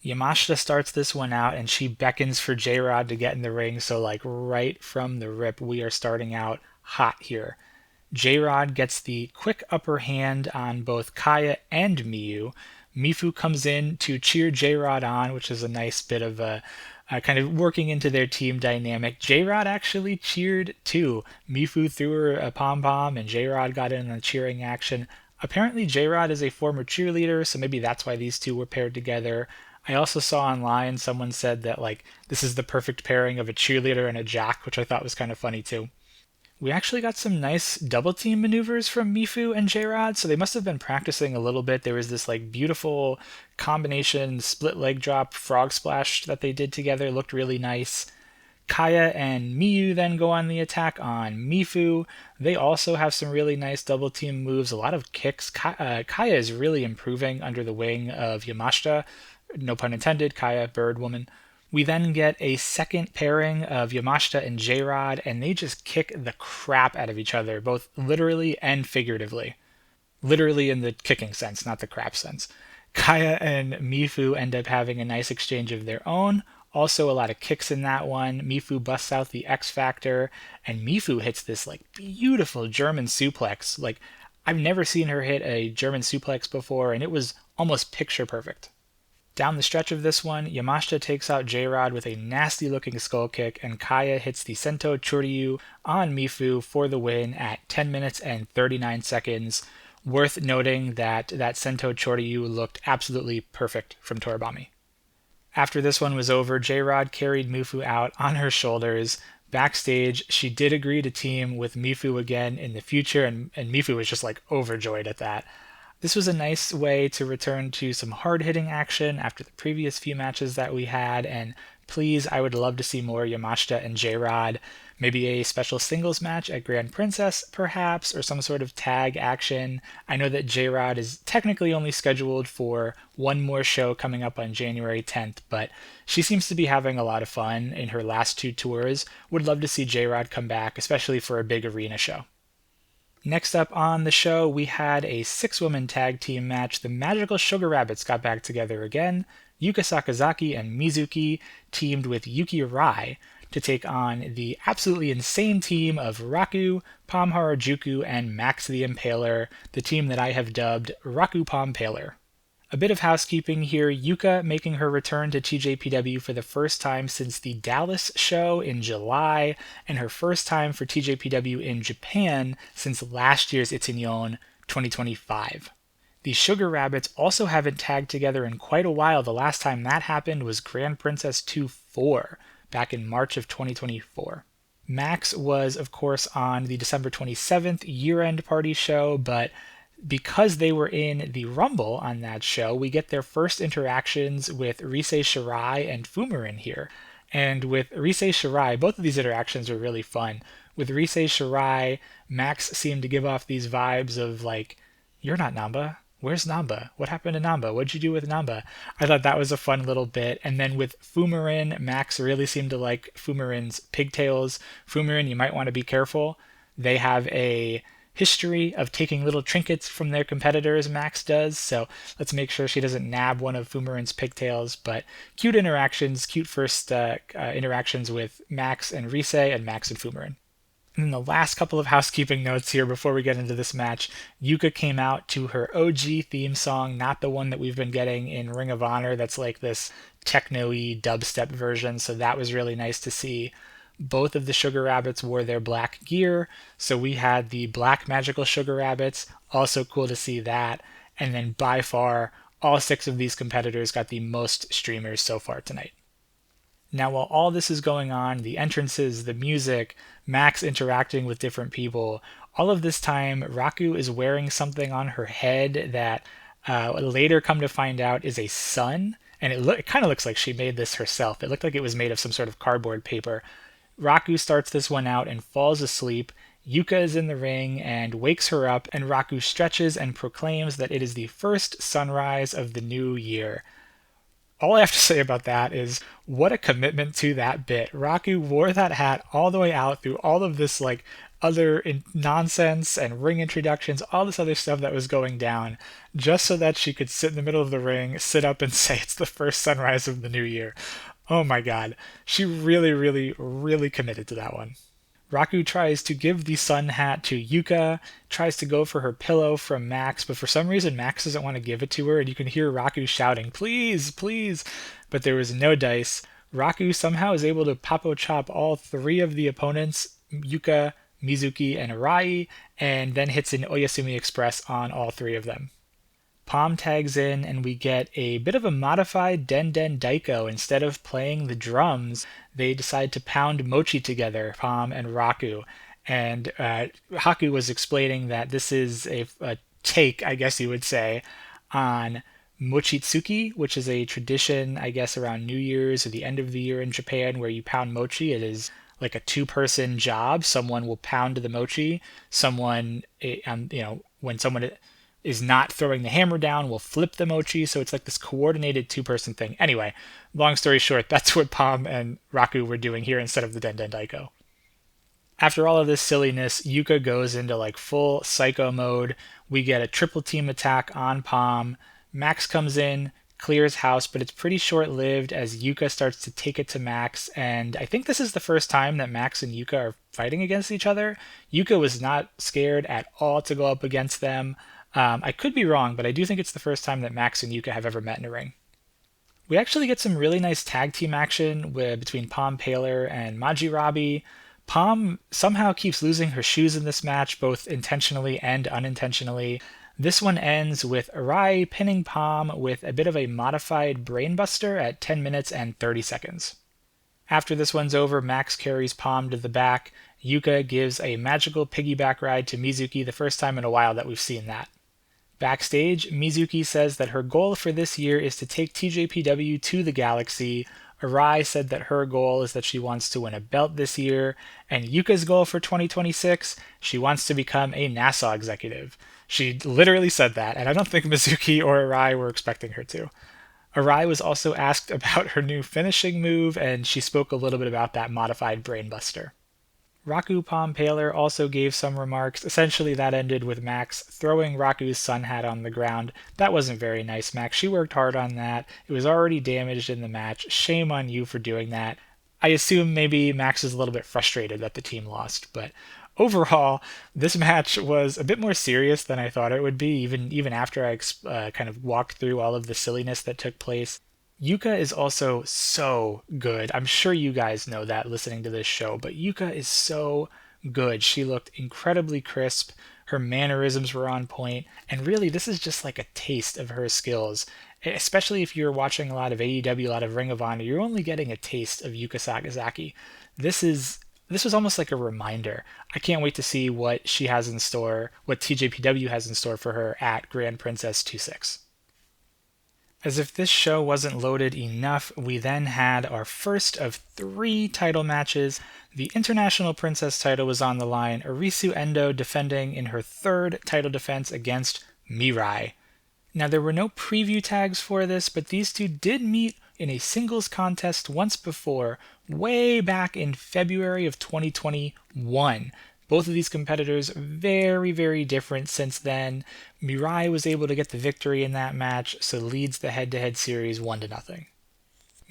Yamashita starts this one out, and she beckons for J-Rod to get in the ring, so right from the rip, we are starting out hot here. J-Rod gets the quick upper hand on both Kaya and Miyu. Mifu comes in to cheer J-Rod on, which is a nice bit of a kind of working into their team dynamic. J-Rod actually cheered too. Mifu threw her a pom-pom, and J-Rod got in the cheering action. Apparently J-Rod is a former cheerleader, so maybe that's why these two were paired together. I also saw online someone said that this is the perfect pairing of a cheerleader and a jock, which I thought was kind of funny too. We actually got some nice double team maneuvers from Mifu and J-Rod, so they must have been practicing a little bit. There was this beautiful combination split leg drop frog splash that they did together. It looked really nice. Kaya and Miyu then go on the attack on Mifu. They also have some really nice double team moves, a lot of kicks. Kaya is really improving under the wing of Yamashita. No pun intended, Kaya, bird woman. We then get a second pairing of Yamashita and J-Rod, and they just kick the crap out of each other, both literally and figuratively. Literally in the kicking sense, not the crap sense. Kaya and Mifu end up having a nice exchange of their own. Also a lot of kicks in that one. Mifu busts out the X Factor, and Mifu hits this beautiful German suplex. I've never seen her hit a German suplex before, and it was almost picture perfect. Down the stretch of this one, Yamashita takes out J-Rod with a nasty-looking skull kick, and Kaya hits the Sento Choryu on Mifu for the win at 10 minutes and 39 seconds. Worth noting that Sento Choryu looked absolutely perfect from Toribami. After this one was over, J-Rod carried Mifu out on her shoulders. Backstage, she did agree to team with Mifu again in the future, and Mifu was just overjoyed at that. This was a nice way to return to some hard-hitting action after the previous few matches that we had, and please, I would love to see more Yamashita and J-Rod. Maybe a special singles match at Grand Princess, perhaps, or some sort of tag action. I know that J-Rod is technically only scheduled for one more show coming up on January 10th, but she seems to be having a lot of fun in her last two tours. Would love to see J-Rod come back, especially for a big arena show. Next up on the show, we had a 6-woman tag team match. The Magical Sugar Rabbits got back together again. Yuka Sakazaki and Mizuki teamed with Yuki Rai to take on the absolutely insane team of Raku, Palm Harajuku, and Max the Impaler, the team that I have dubbed Raku Palm Paler. A bit of housekeeping here. Yuka making her return to TJPW for the first time since the Dallas show in July, and her first time for TJPW in Japan since last year's Ittenyon 2025. The Sugar Rabbits also haven't tagged together in quite a while. The last time that happened was Grand Princess 2-4 back in March of 2024. Max was, of course, on the December 27th year-end party show, but because they were in the Rumble on that show, we get their first interactions with Rise Shirai and Fumarin here. And with Rise Shirai, both of these interactions were really fun. With Rise Shirai, Max seemed to give off these vibes of you're not Namba. Where's Namba? What happened to Namba? What'd you do with Namba? I thought that was a fun little bit. And then with Fumarin, Max really seemed to like Fumarin's pigtails. Fumarin, you might want to be careful. They have a history of taking little trinkets from their competitors, Max does, so let's make sure she doesn't nab one of Fumarin's pigtails. But cute interactions, cute first interactions with Max and Rise, and Max and Fumarin. And then the last couple of housekeeping notes here before we get into this match. Yuka came out to her OG theme song, not the one that we've been getting in Ring of Honor that's this techno-y dubstep version, so that was really nice to see. Both of the Sugar Rabbits wore their black gear, so we had the black magical Sugar Rabbits, also cool to see that. And then by far All 6 of these competitors got the most streamers so far tonight. Now, while all this is going on, the entrances, the music, Max interacting with different people, all of this time, Raku is wearing something on her head that later come to find out is a sun, and it kind of looks like she made this herself. It looked like it was made of some sort of cardboard paper. Raku starts this one out and falls asleep. Yuka is in the ring and wakes her up, and Raku stretches and proclaims that it is the first sunrise of the new year. All I have to say about that is what a commitment to that bit. Raku wore that hat all the way out through all of this other nonsense and ring introductions, all this other stuff that was going down, just so that she could sit in the middle of the ring, sit up and say it's the first sunrise of the new year. Oh my god. She really, really, really committed to that one. Raku tries to give the sun hat to Yuka, tries to go for her pillow from Max, but for some reason Max doesn't want to give it to her, and you can hear Raku shouting, please, please, but there was no dice. Raku somehow is able to Papo Chop all 3 of the opponents, Yuka, Mizuki, and Arai, and then hits an Oyasumi Express on all 3 of them. Palm tags in, and we get a bit of a modified Den Den Daiko. Instead of playing the drums, they decide to pound mochi together, Palm and Raku. And Haku was explaining that this is a take, I guess you would say, on mochitsuki, which is a tradition, I guess, around New Year's or the end of the year in Japan where you pound mochi. It is like a 2-person job. Someone will pound the mochi. Someone, when someone is not throwing the hammer down, will flip the mochi, so it's like this coordinated 2-person thing. Anyway, long story short, that's what Palm and Raku were doing here instead of the Den Den Daiko. After all of this silliness, Yuka goes into full psycho mode. We get a triple team attack on Palm. Max comes in, clears house, but it's pretty short-lived as Yuka starts to take it to Max, and I think this is the first time that Max and Yuka are fighting against each other. Yuka was not scared at all to go up against them. I could be wrong, but I do think it's the first time that Max and Yuka have ever met in a ring. We actually get some really nice tag team action between Palm Paler and Majirabi. Palm somehow keeps losing her shoes in this match, both intentionally and unintentionally. This one ends with Arai pinning Palm with a bit of a modified brainbuster at 10 minutes and 30 seconds. After this one's over, Max carries Palm to the back. Yuka gives a magical piggyback ride to Mizuki, the first time in a while that we've seen that. Backstage, Mizuki says that her goal for this year is to take TJPW to the Galaxy. Arai said that her goal is that she wants to win a belt this year, and Yuka's goal for 2026, she wants to become a NASA executive. She literally said that, and I don't think Mizuki or Arai were expecting her to. Arai was also asked about her new finishing move, and she spoke a little bit about that modified brainbuster. Raku Palm Paler also gave some remarks. Essentially, that ended with Max throwing Raku's sun hat on the ground. That wasn't very nice, Max. She worked hard on that. It was already damaged in the match. Shame on you for doing that. I assume maybe Max is a little bit frustrated that the team lost, but overall, this match was a bit more serious than I thought it would be, even after I kind of walked through all of the silliness that took place. Yuka is also so good. I'm sure you guys know that listening to this show, but Yuka is so good. She looked incredibly crisp. Her mannerisms were on point, and really, this is just like a taste of her skills. Especially if you're watching a lot of AEW, a lot of Ring of Honor, you're only getting a taste of Yuka Sakazaki. This was almost like a reminder. I can't wait to see what she has in store, what TJPW has in store for her at Grand Princess 26. As if this show wasn't loaded enough, we then had our first of 3 title matches. The International Princess title was on the line, Arisu Endo defending in her 3rd title defense against Mirai. Now, there were no preview tags for this, but these two did meet in a singles contest once before, way back in February of 2021. Both of these competitors very, very different since then. Mirai was able to get the victory in that match, so leads the head-to-head series 1-0.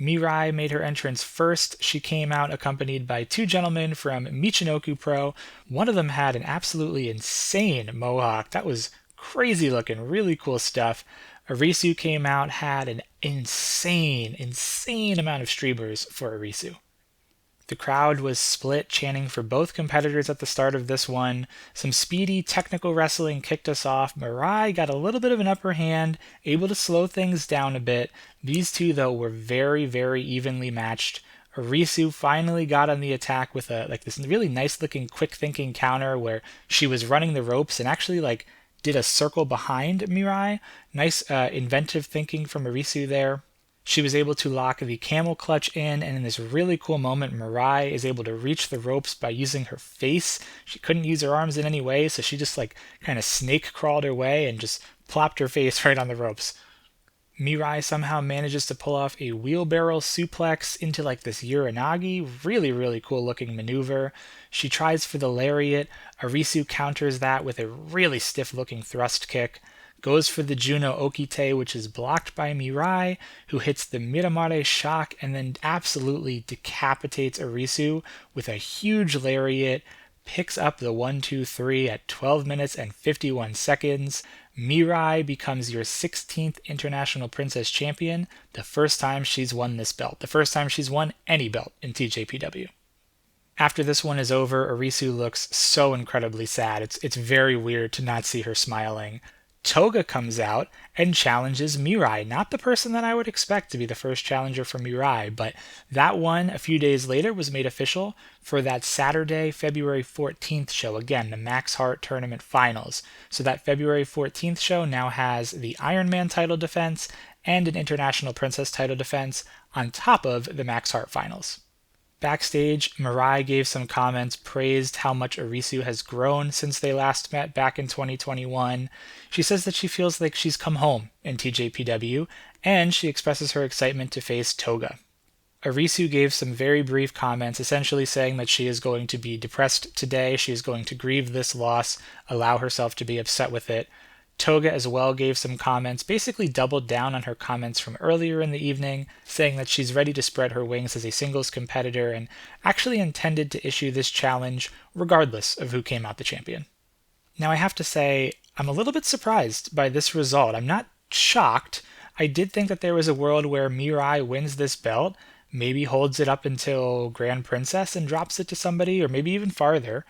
Mirai made her entrance first. She came out accompanied by 2 gentlemen from Michinoku Pro. One of them had an absolutely insane mohawk. That was crazy looking, really cool stuff. Arisu came out, had an insane amount of streamers for Arisu. The crowd was split, chanting for both competitors at the start of this one. Some speedy technical wrestling kicked us off. Mirai got a little bit of an upper hand, able to slow things down a bit. These two, though, were very, very evenly matched. Arisu finally got on the attack with this really nice looking quick thinking counter where she was running the ropes and actually did a circle behind Mirai. Nice inventive thinking from Arisu there. She was able to lock the camel clutch in, and in this really cool moment, Mirai is able to reach the ropes by using her face. She couldn't use her arms in any way, so she just kind of snake crawled her way and just plopped her face right on the ropes. Mirai somehow manages to pull off a wheelbarrow suplex into this Uranagi. Really, really cool looking maneuver. She tries for the lariat. Arisu counters that with a really stiff looking thrust kick. Goes for the Juno Okite, which is blocked by Mirai, who hits the Miramare shock and then absolutely decapitates Arisu with a huge lariat, picks up the 1-2-3 at 12 minutes and 51 seconds. Mirai becomes your 16th International Princess Champion, the first time she's won this belt, the first time she's won any belt in TJPW. After this one is over, Arisu looks so incredibly sad. It's very weird to not see her smiling. Toga comes out and challenges Mirai, not the person that I would expect to be the first challenger for Mirai, but that one a few days later was made official for that Saturday, February 14th show. Again, the Max Heart Tournament Finals. So that February 14th show now has the Ironman title defense and an International Princess title defense on top of the Max Heart Finals. Backstage, Mirai gave some comments, praised how much Arisu has grown since they last met back in 2021. She says that she feels like she's come home in TJPW, and she expresses her excitement to face Toga. Arisu gave some very brief comments, essentially saying that she is going to be depressed today, she is going to grieve this loss, allow herself to be upset with it. Toga as well gave some comments, basically doubled down on her comments from earlier in the evening, saying that she's ready to spread her wings as a singles competitor and actually intended to issue this challenge regardless of who came out the champion. Now I have to say, I'm a little bit surprised by this result. I'm not shocked. I did think that there was a world where Mirai wins this belt, maybe holds it up until Grand Princess and drops it to somebody, or maybe even farther.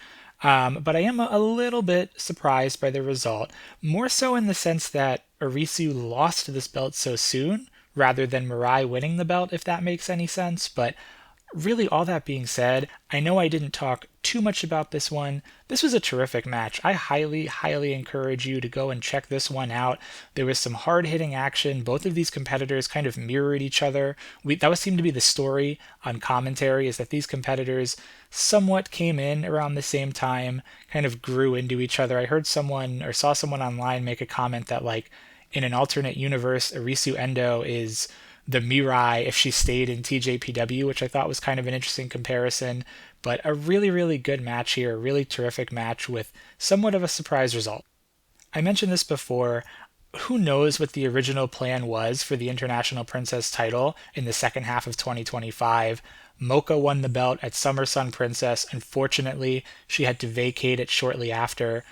But I am a little bit surprised by the result, more so in the sense that Arisu lost this belt so soon, rather than Mirai winning the belt, if that makes any sense. But really, all that being said, I know I didn't talk too much about this one. This was a terrific match. I highly, highly encourage you to go and check this one out. There was some hard-hitting action. Both of these competitors kind of mirrored each other. That seemed to be the story on commentary, is that these competitors somewhat came in around the same time, kind of grew into each other. I heard someone or saw someone online make a comment that in an alternate universe, Arisu Endo is the Mirai if she stayed in TJPW, which I thought was kind of an interesting comparison. But a really, really good match here, a really terrific match with somewhat of a surprise result. I mentioned this before. Who knows what the original plan was for the International Princess title in the second half of 2025. Mocha won the belt at Summer Sun Princess. Unfortunately, she had to vacate it shortly after.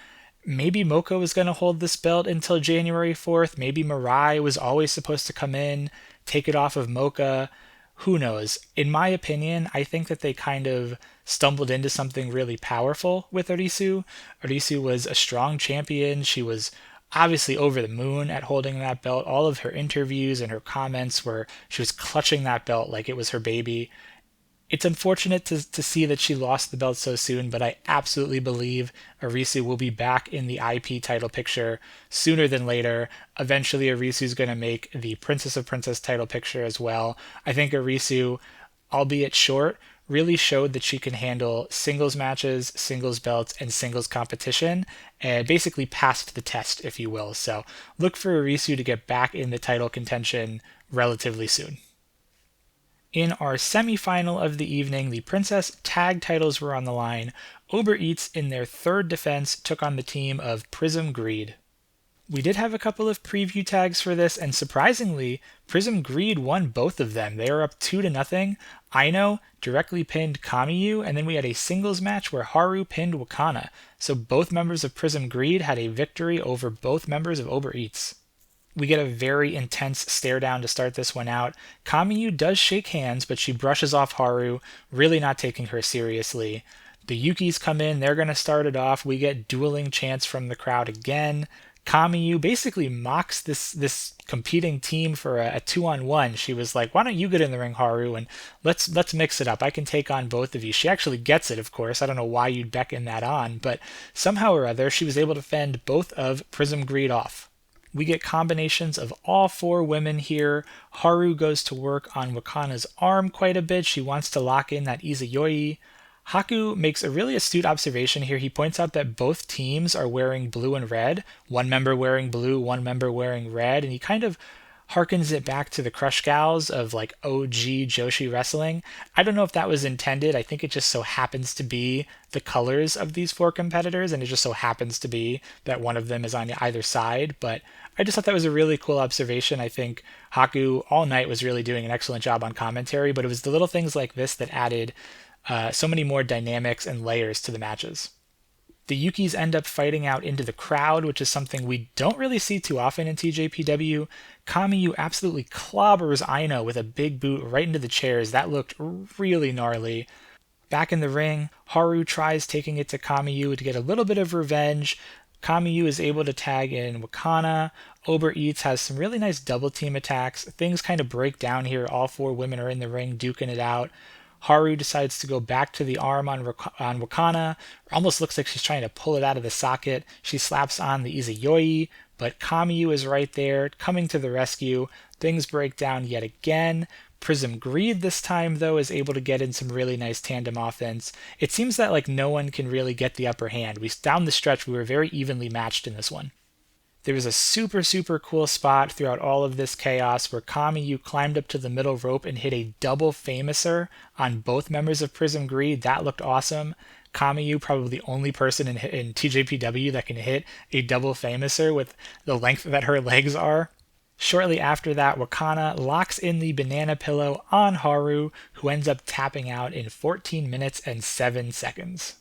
Maybe Mocha was going to hold this belt until January 4th. Maybe Mirai was always supposed to come in, take it off of Mocha. Who knows? In my opinion, I think that they kind of stumbled into something really powerful with Arisu. Arisu was a strong champion. She was obviously over the moon at holding that belt. All of her interviews and her comments were she was clutching that belt like it was her baby. It's unfortunate to see that she lost the belt so soon, but I absolutely believe Arisu will be back in the IP title picture sooner than later. Eventually, Arisu's going to make the Princess of Princess title picture as well. I think Arisu, albeit short, really showed that she can handle singles matches, singles belts, and singles competition, and basically passed the test, if you will. So look for Arisu to get back in the title contention relatively soon. In our semi-final of the evening, the Princess tag titles were on the line. Uber Eats, in their third defense, took on the team of Prism Greed. We did have a couple of preview tags for this, and surprisingly, Prism Greed won both of them. They are up 2-0. Aino directly pinned Kamiyu, and then we had a singles match where Haru pinned Wakana. So both members of Prism Greed had a victory over both members of Uber Eats. We get a very intense stare down to start this one out. Kamiyu does shake hands, but she brushes off Haru, really not taking her seriously. The Yukis come in, they're going to start it off. We get dueling chants from the crowd again. Kamiyu basically mocks this competing team for a 2-on-1. She was like, "Why don't you get in the ring, Haru, and let's mix it up. I can take on both of you." She actually gets it, of course. I don't know why you'd beckon that on, but somehow or other, she was able to fend both of Prism Greed off. We get combinations of all four women here. Haru goes to work on Wakana's arm quite a bit. She wants to lock in that Izayoi. Haku makes a really astute observation here. He points out that both teams are wearing blue and red, one member wearing blue, one member wearing red, and he kind of harkens it back to the Crush Gals of like OG Joshi wrestling. I don't know if that was intended. I think it just so happens to be the colors of these four competitors, and it just so happens to be that one of them is on either side, but I just thought that was a really cool observation. I think Haku all night was really doing an excellent job on commentary, but it was the little things like this that added so many more dynamics and layers to the matches. The Yukis end up fighting out into the crowd, which is something we don't really see too often in TJPW. Kamiyu absolutely clobbers Aino with a big boot right into the chairs. That looked really gnarly. Back in the ring, Haru tries taking it to Kamiyu to get a little bit of revenge. Kamiyu is able to tag in Wakana. Ober Eats has some really nice double team attacks. Things kind of break down here. All four women are in the ring duking it out. Haru decides to go back to the arm on Wakana. Almost looks like she's trying to pull it out of the socket. She slaps on the Izayoi, but Kamiyu is right there, coming to the rescue. Things break down yet again. Prism Greed this time, though, is able to get in some really nice tandem offense. It seems that like no one can really get the upper hand. Down the stretch, we were very evenly matched in this one. There was a super cool spot throughout all of this chaos where Kamiyu climbed up to the middle rope and hit a double famouser on both members of Prism Greed. That looked awesome. Kamiyu, probably the only person in TJPW that can hit a double famouser with the length that her legs are. Shortly after that, Wakana locks in the banana pillow on Haru, who ends up tapping out in 14 minutes and 7 seconds.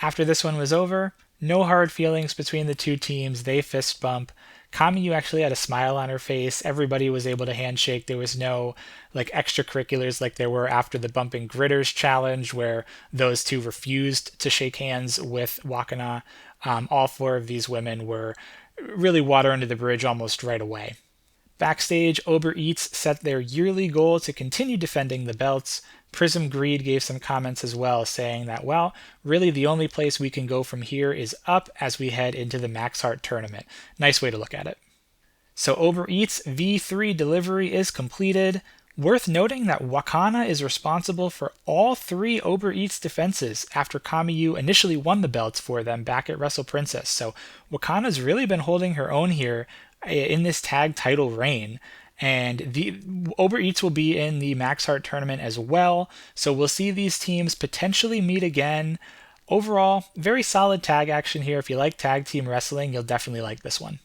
After this one was over, no hard feelings between the two teams. They fist bump. Kamiyu actually had a smile on her face. Everybody was able to handshake. There was no like extracurriculars like there were after the Bumping Gritters challenge where those two refused to shake hands with Wakana. All four of these women were really water under the bridge almost right away. Backstage, Ober Eats set their yearly goal to continue defending the belts. Prism Greed gave some comments as well, saying that, well, really the only place we can go from here is up as we head into the Max Heart tournament. Nice way to look at it. So Ober Eats V3 delivery is completed. Worth noting that Wakana is responsible for all 3 Ober Eats defenses after Kamiyu initially won the belts for them back at Wrestle Princess. So Wakana's really been holding her own here in this tag title reign. And the Ober Eats will be in the Max Heart tournament as well. So we'll see these teams potentially meet again. Overall, very solid tag action here. If you like tag team wrestling, you'll definitely like this one.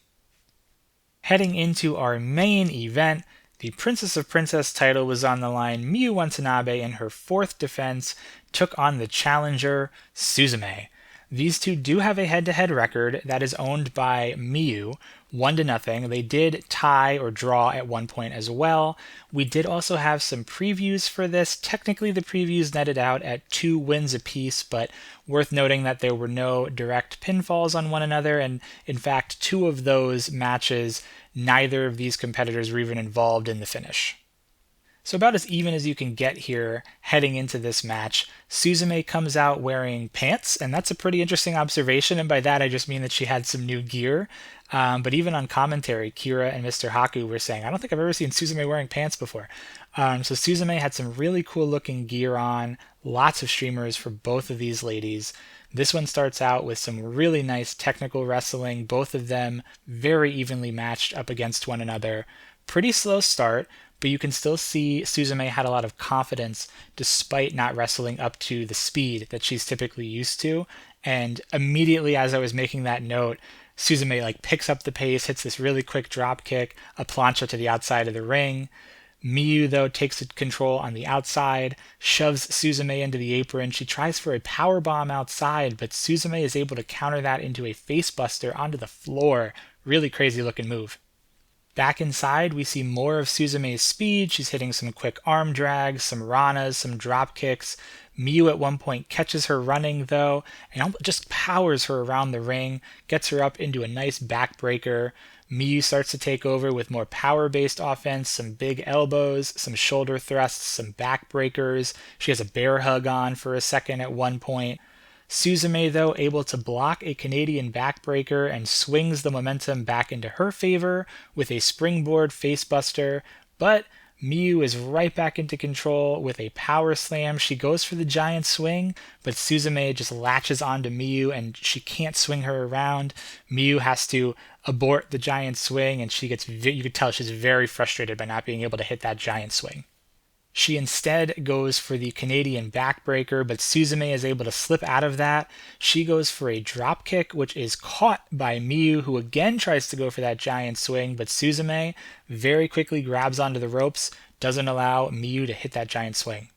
Heading into our main event, the Princess of Princess title was on the line. Miyu Watanabe, in her 4th defense, took on the challenger, Suzume. These two do have a head-to-head record that is owned by Miyu, 1-0. They did tie or draw at one point as well. We did also have some previews for this. Technically, the previews netted out at 2 wins apiece, but worth noting that there were no direct pinfalls on one another, and in fact, 2 of those matches, neither of these competitors were even involved in the finish. So about as even as you can get here heading into this match. Suzume comes out wearing pants, and that's a pretty interesting observation, and by that I just mean that she had some new gear. But even on commentary, Kira and Mr. Haku were saying, I don't think I've ever seen Suzume wearing pants before. So Suzume had some really cool looking gear on, lots of streamers for both of these ladies. This one starts out with some really nice technical wrestling, both of them very evenly matched up against one another. Pretty slow start, but you can still see Suzume had a lot of confidence despite not wrestling up to the speed that she's typically used to. And immediately as I was making that note, Suzume like picks up the pace, hits this really quick drop kick, a plancha to the outside of the ring. Miyu, though, takes control on the outside, shoves Suzume into the apron. She tries for a power bomb outside, but Suzume is able to counter that into a facebuster onto the floor. Really crazy looking move. Back inside, we see more of Suzume's speed. She's hitting some quick arm drags, some ranas, some drop kicks. Miyu at one point catches her running though, and just powers her around the ring, gets her up into a nice backbreaker. Miyu starts to take over with more power-based offense, some big elbows, some shoulder thrusts, some backbreakers. She has a bear hug on for a second at one point. Suzume, though, able to block a Canadian backbreaker and swings the momentum back into her favor with a springboard facebuster, but Miyu is right back into control with a power slam. She goes for the giant swing, but Suzume just latches onto Miyu and she can't swing her around. Miyu has to abort the giant swing, and you could tell she's very frustrated by not being able to hit that giant swing. She instead goes for the Canadian backbreaker, but Suzume is able to slip out of that. She goes for a drop kick, which is caught by Miyu, who again tries to go for that giant swing, but Suzume very quickly grabs onto the ropes, doesn't allow Miyu to hit that giant swing.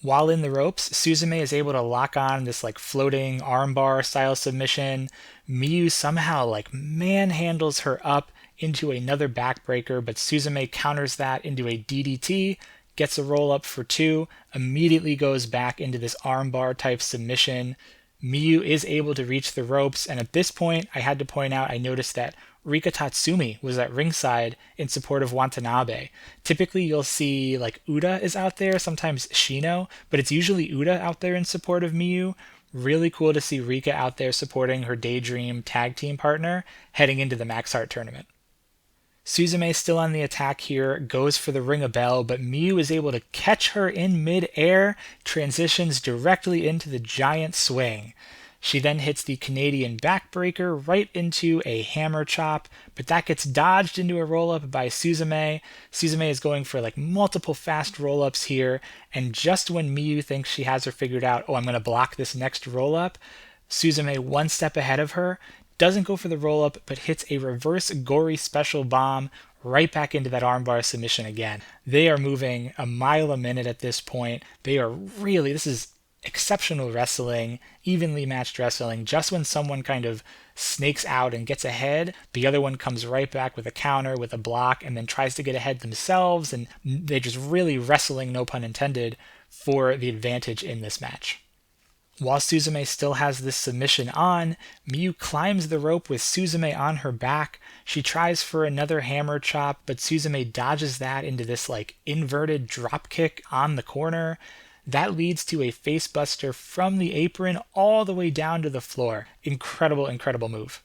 While in the ropes, Suzume is able to lock on this floating armbar style submission. Miyu somehow manhandles her up into another backbreaker, but Suzume counters that into a DDT, gets a roll up for 2, immediately goes back into this armbar type submission. Miyu is able to reach the ropes, and at this point, I had to point out, I noticed that Rika Tatsumi was at ringside in support of Watanabe. Typically, you'll see Uda is out there, sometimes Shino, but it's usually Uda out there in support of Miyu. Really cool to see Rika out there supporting her Daydream tag team partner heading into the Max Heart tournament. Suzume still on the attack here, goes for the Ring a Bell, but Miyu is able to catch her in mid-air, transitions directly into the giant swing. She then hits the Canadian backbreaker right into a hammer chop, but that gets dodged into a roll-up by Suzume. Suzume is going for multiple fast roll-ups here, and just when Miyu thinks she has her figured out, I'm going to block this next roll-up, Suzume one step ahead of her, doesn't go for the roll-up, but hits a reverse gory special bomb right back into that armbar submission again. They are moving a mile a minute at this point. This is exceptional wrestling, evenly matched wrestling. Just when someone kind of snakes out and gets ahead, the other one comes right back with a counter, with a block, and then tries to get ahead themselves, and they're just really wrestling, no pun intended, for the advantage in this match. While Suzume still has this submission on, Miyu climbs the rope with Suzume on her back. She tries for another hammer chop, but Suzume dodges that into this inverted drop kick on the corner. That leads to a facebuster from the apron all the way down to the floor. Incredible, incredible move.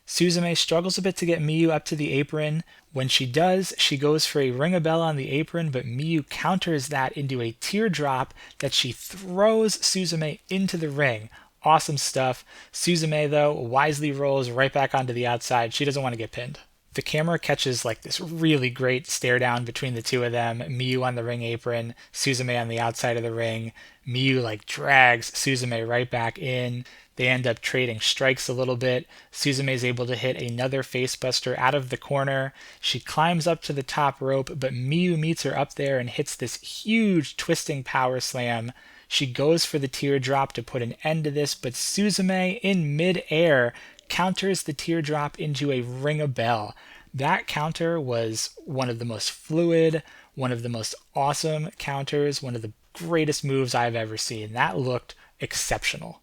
Suzume struggles a bit to get Miyu up to the apron. When she does, she goes for a Ring a Bell on the apron, but Miyu counters that into a teardrop that she throws Suzume into the ring. Awesome stuff. Suzume, though, wisely rolls right back onto the outside. She doesn't want to get pinned. The camera catches this really great stare down between the two of them. Miyu on the ring apron, Suzume on the outside of the ring. Miyu drags Suzume right back in. They end up trading strikes a little bit. Suzume is able to hit another facebuster out of the corner. She climbs up to the top rope, but Miyu meets her up there and hits this huge twisting power slam. She goes for the teardrop to put an end to this, but Suzume in mid-air counters the teardrop into a Ring a Bell. That counter was one of the most fluid, one of the most awesome counters, one of the greatest moves I've ever seen. That looked exceptional.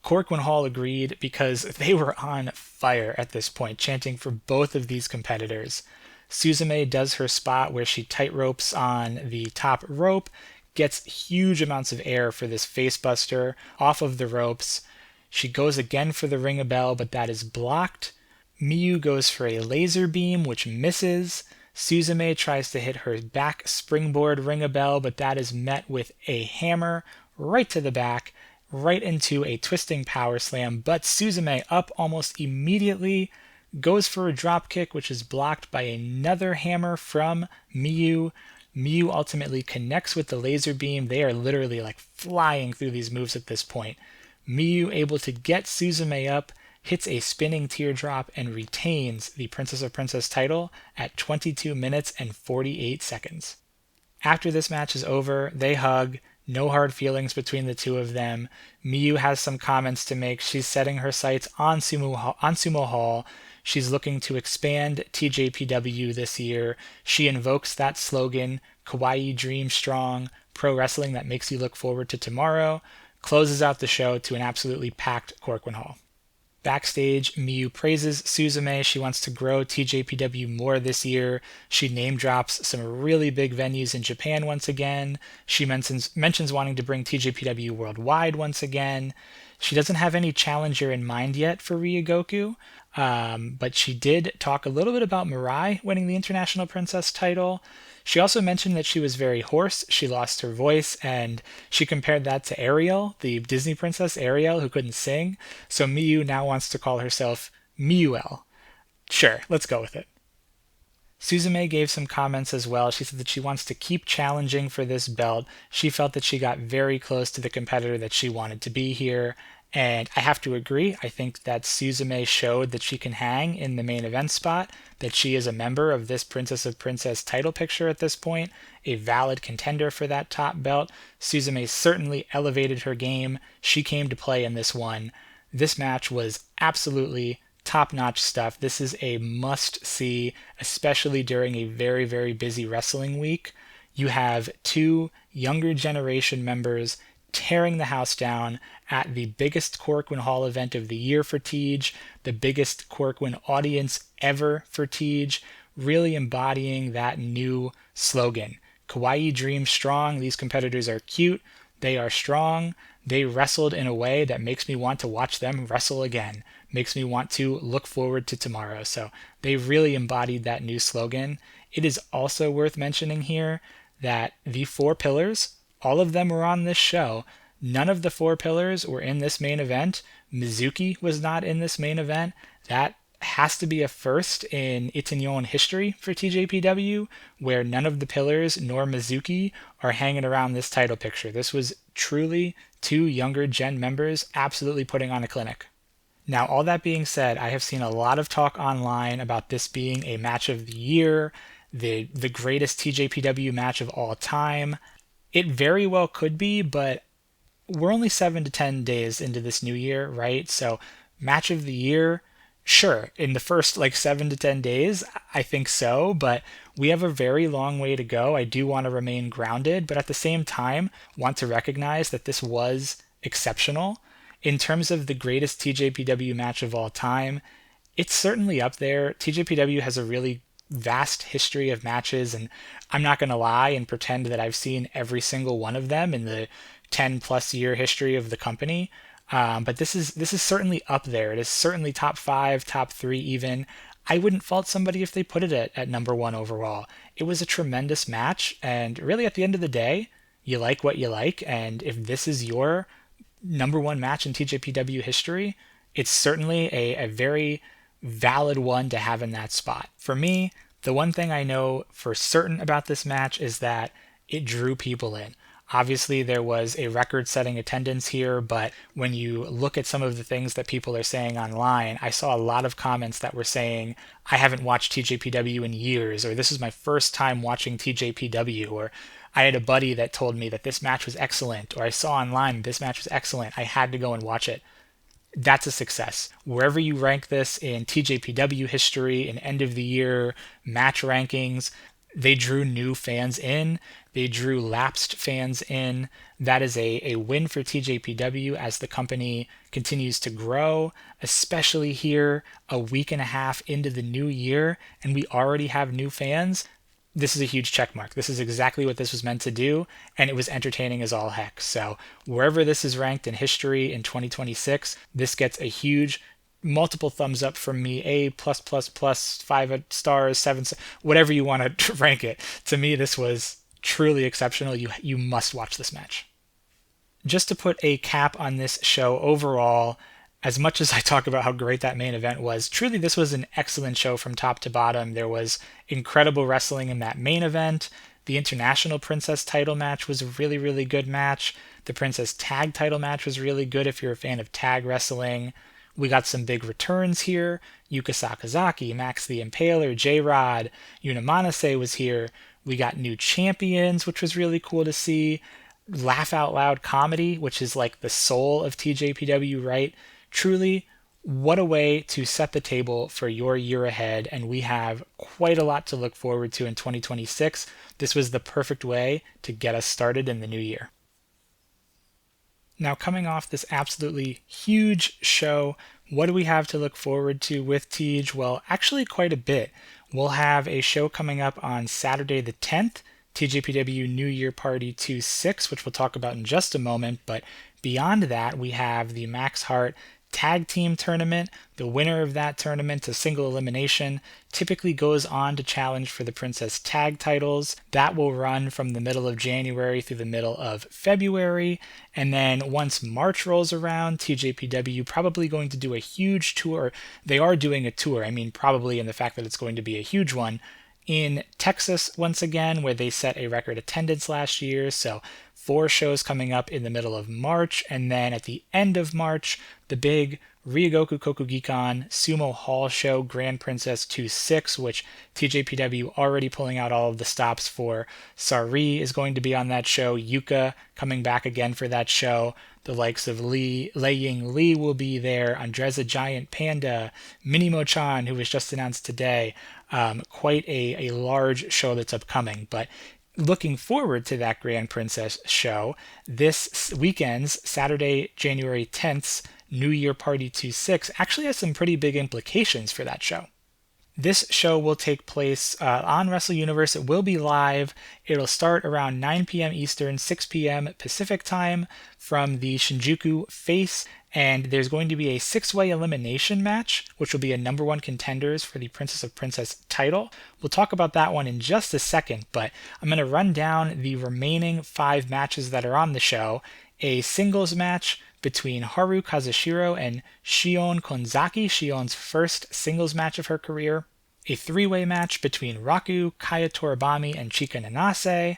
Korakuen Hall agreed because they were on fire at this point, chanting for both of these competitors. Suzume does her spot where she tightropes on the top rope, gets huge amounts of air for this facebuster off of the ropes. She goes again for the Ring a Bell, but that is blocked. Miyu goes for a laser beam, which misses. Suzume tries to hit her back springboard Ring a Bell, but that is met with a hammer right to the back, right into a twisting power slam, but Suzume up almost immediately, goes for a drop kick, which is blocked by another hammer from Miyu. Miyu ultimately connects with the laser beam. They are literally flying through these moves at this point. Miyu able to get Suzume up, hits a spinning teardrop, and retains the Princess of Princess title at 22 minutes and 48 seconds. After this match is over, they hug. No hard feelings between the two of them. Miyu has some comments to make. She's setting her sights on Sumo Hall. She's looking to expand TJPW this year. She invokes that slogan, Kawaii Dream Strong, pro wrestling that makes you look forward to tomorrow, closes out the show to an absolutely packed Korakuen Hall. Backstage, Miyu praises Suzume. She wants to grow TJPW more this year. She name drops some really big venues in Japan once again. She mentions wanting to bring TJPW worldwide once again. She doesn't have any challenger in mind yet for Ryogoku, but she did talk a little bit about Mirai winning the International Princess title. She also mentioned that she was very hoarse, she lost her voice, and she compared that to Ariel, the Disney princess Ariel, who couldn't sing. So Miyu now wants to call herself Miyuel. Sure, let's go with it. Suzume gave some comments as well. She said that she wants to keep challenging for this belt. She felt that she got very close to the competitor that she wanted to be here. And I have to agree. I think that Suzume showed that she can hang in the main event spot, that she is a member of this Princess of Princess title picture at this point, a valid contender for that top belt. Suzume certainly elevated her game. She came to play in this one. This match was absolutely top-notch stuff. This is a must-see, especially during a very, very busy wrestling week. You have two younger generation members tearing the house down at the biggest Korakuen Hall event of the year for TJ, the biggest Korakuen audience ever for TJ, really embodying that new slogan. Kawaii Dream Strong. These competitors are cute. They are strong. They wrestled in a way that makes me want to watch them wrestle again. Makes me want to look forward to tomorrow. So they really embodied that new slogan. It is also worth mentioning here that the four pillars, all of them were on this show. None of the four pillars were in this main event. Mizuki was not in this main event. That has to be a first in Ittenyon history for TJPW, where none of the pillars nor Mizuki are hanging around this title picture. This was truly two younger gen members absolutely putting on a clinic. Now, all that being said, I have seen a lot of talk online about this being a match of the year, the greatest TJPW match of all time. It very well could be, but we're only 7 to 10 days into this new year, right? So match of the year, sure, in the first 7 to 10 days, I think so, but we have a very long way to go. I do want to remain grounded, but at the same time, want to recognize that this was exceptional. In terms of the greatest TJPW match of all time, it's certainly up there. TJPW has a really vast history of matches, and I'm not going to lie and pretend that I've seen every single one of them in the 10 plus year history of the company. But this is certainly up there. It is certainly top 5, top 3 even. I wouldn't fault somebody if they put it at number 1 overall. It was a tremendous match, and really at the end of the day, you like what you like, and if this is your number 1 match in TJPW history, it's certainly a very valid one to have in that spot. For me, the one thing I know for certain about this match is that it drew people in. Obviously, there was a record-setting attendance here, but when you look at some of the things that people are saying online, I saw a lot of comments that were saying, I haven't watched TJPW in years, or this is my first time watching TJPW, or I had a buddy that told me that this match was excellent, or I saw online this match was excellent, I had to go and watch it. That's a success. Wherever you rank this in TJPW history, in end of the year match rankings, they drew new fans in. They drew lapsed fans in. That is a win for TJPW as the company continues to grow, especially here a week and a half into the new year, and we already have new fans. This is a huge check mark. This is exactly what this was meant to do, and it was entertaining as all heck. So wherever this is ranked in history in 2026, this gets a huge multiple thumbs up from me, A+++, 5 stars, 7, whatever you want to rank it. To me, this was truly exceptional. You must watch this match. Just to put a cap on this show overall, as much as I talk about how great that main event was, truly this was an excellent show from top to bottom. There was incredible wrestling in that main event. The International Princess title match was a really, really good match. The Princess Tag title match was really good if you're a fan of tag wrestling. We got some big returns here. Yuka Sakazaki, Max the Impaler, J-Rod, Yuna Manase was here. We got new champions, which was really cool to see. laugh out loud comedy, which is like the soul of TJPW, right? Truly, what a way to set the table for your year ahead. And we have quite a lot to look forward to in 2026. This was the perfect way to get us started in the new year. Now, coming off this absolutely huge show, what do we have to look forward to with Tej? Well, actually, quite a bit. We'll have a show coming up on Saturday the 10th, TJPW New Year Party 2-6, which we'll talk about in just a moment. But beyond that, we have the Max Heart Tag Team Tournament. The winner of that tournament, a single elimination, typically goes on to challenge for the Princess Tag titles. That will run from the middle of January through the middle of February. And then once March rolls around, TJPW probably going to do a huge tour. They are doing a tour. I mean, probably in the fact that it's going to be a huge one in Texas once again, where they set a record attendance last year. So 4 shows coming up in the middle of March, and then at the end of March, the big Ryogoku Kokugikan Sumo Hall Show Grand Princess 2-6, which TJPW already pulling out all of the stops for. Sari is going to be on that show. Yuka coming back again for that show. The likes of Lei Ying Lee will be there. Andreza Giant Panda, Minimo-chan, who was just announced today. Quite a large show that's upcoming. But looking forward to that Grand Princess show, this weekend's Saturday, January 10th's New Year Party 2-6 actually has some pretty big implications for that show. This show will take place on Wrestle Universe. It will be live. It'll start around 9 p.m. Eastern, 6 p.m. Pacific time from the Shinjuku Face. And there's going to be a 6-way elimination match, which will be a number 1 contenders for the Princess of Princess title. We'll talk about that one in just a second, but I'm going to run down the remaining 5 matches that are on the show. A singles match between Haru Kazushiro and Shion Konzaki, Shion's first singles match of her career. A 3-way match between Raku, Kaya Toribami, and Chika Nanase.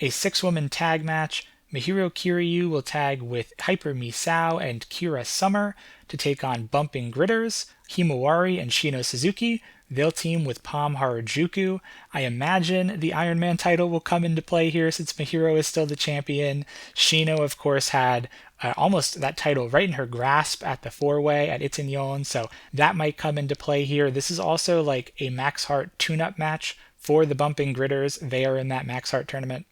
A 6-woman tag match. Mihiro Kiryu will tag with Hyper Misao and Kira Summer to take on Bumping Gritters. Himawari and Shino Suzuki, they'll team with Palm Harajuku. I imagine the Iron Man title will come into play here since Mihiro is still the champion. Shino, of course, had almost that title right in her grasp at the 4-way at Ittenyon, so that might come into play here. This is also like a Max Heart tune-up match for the Bumping Gritters. They are in that Max Heart tournament.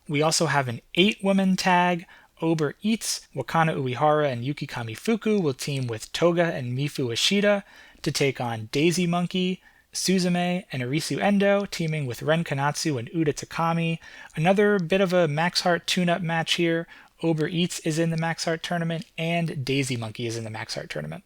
We also have an 8-woman tag. Ober Eats, Wakana Uehara, and Yuki Kamifuku will team with Toga and Mifu Ishida to take on Daisy Monkey. Suzume and Arisu Endo teaming with Ren Kanatsu and Uda Takami. Another bit of a Max Heart tune-up match here. Ober Eats is in the Max Heart tournament, and Daisy Monkey is in the Max Heart tournament.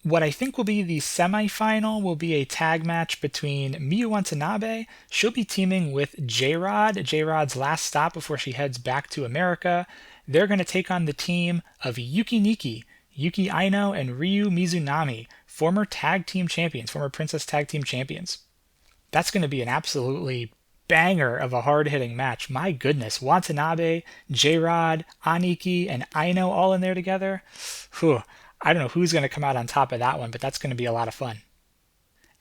What I think will be the semi-final will be a tag match between Miyu Watanabe. She'll be teaming with J-Rod, J-Rod's last stop before she heads back to America. They're going to take on the team of Yuki Nikki, Yuki Aino, and Ryu Mizunami, former tag team champions, former Princess Tag Team champions. That's going to be an absolutely banger of a hard-hitting match. My goodness, Watanabe, J-Rod, Aniki, and Aino all in there together. Whew. I don't know who's going to come out on top of that one, but that's going to be a lot of fun.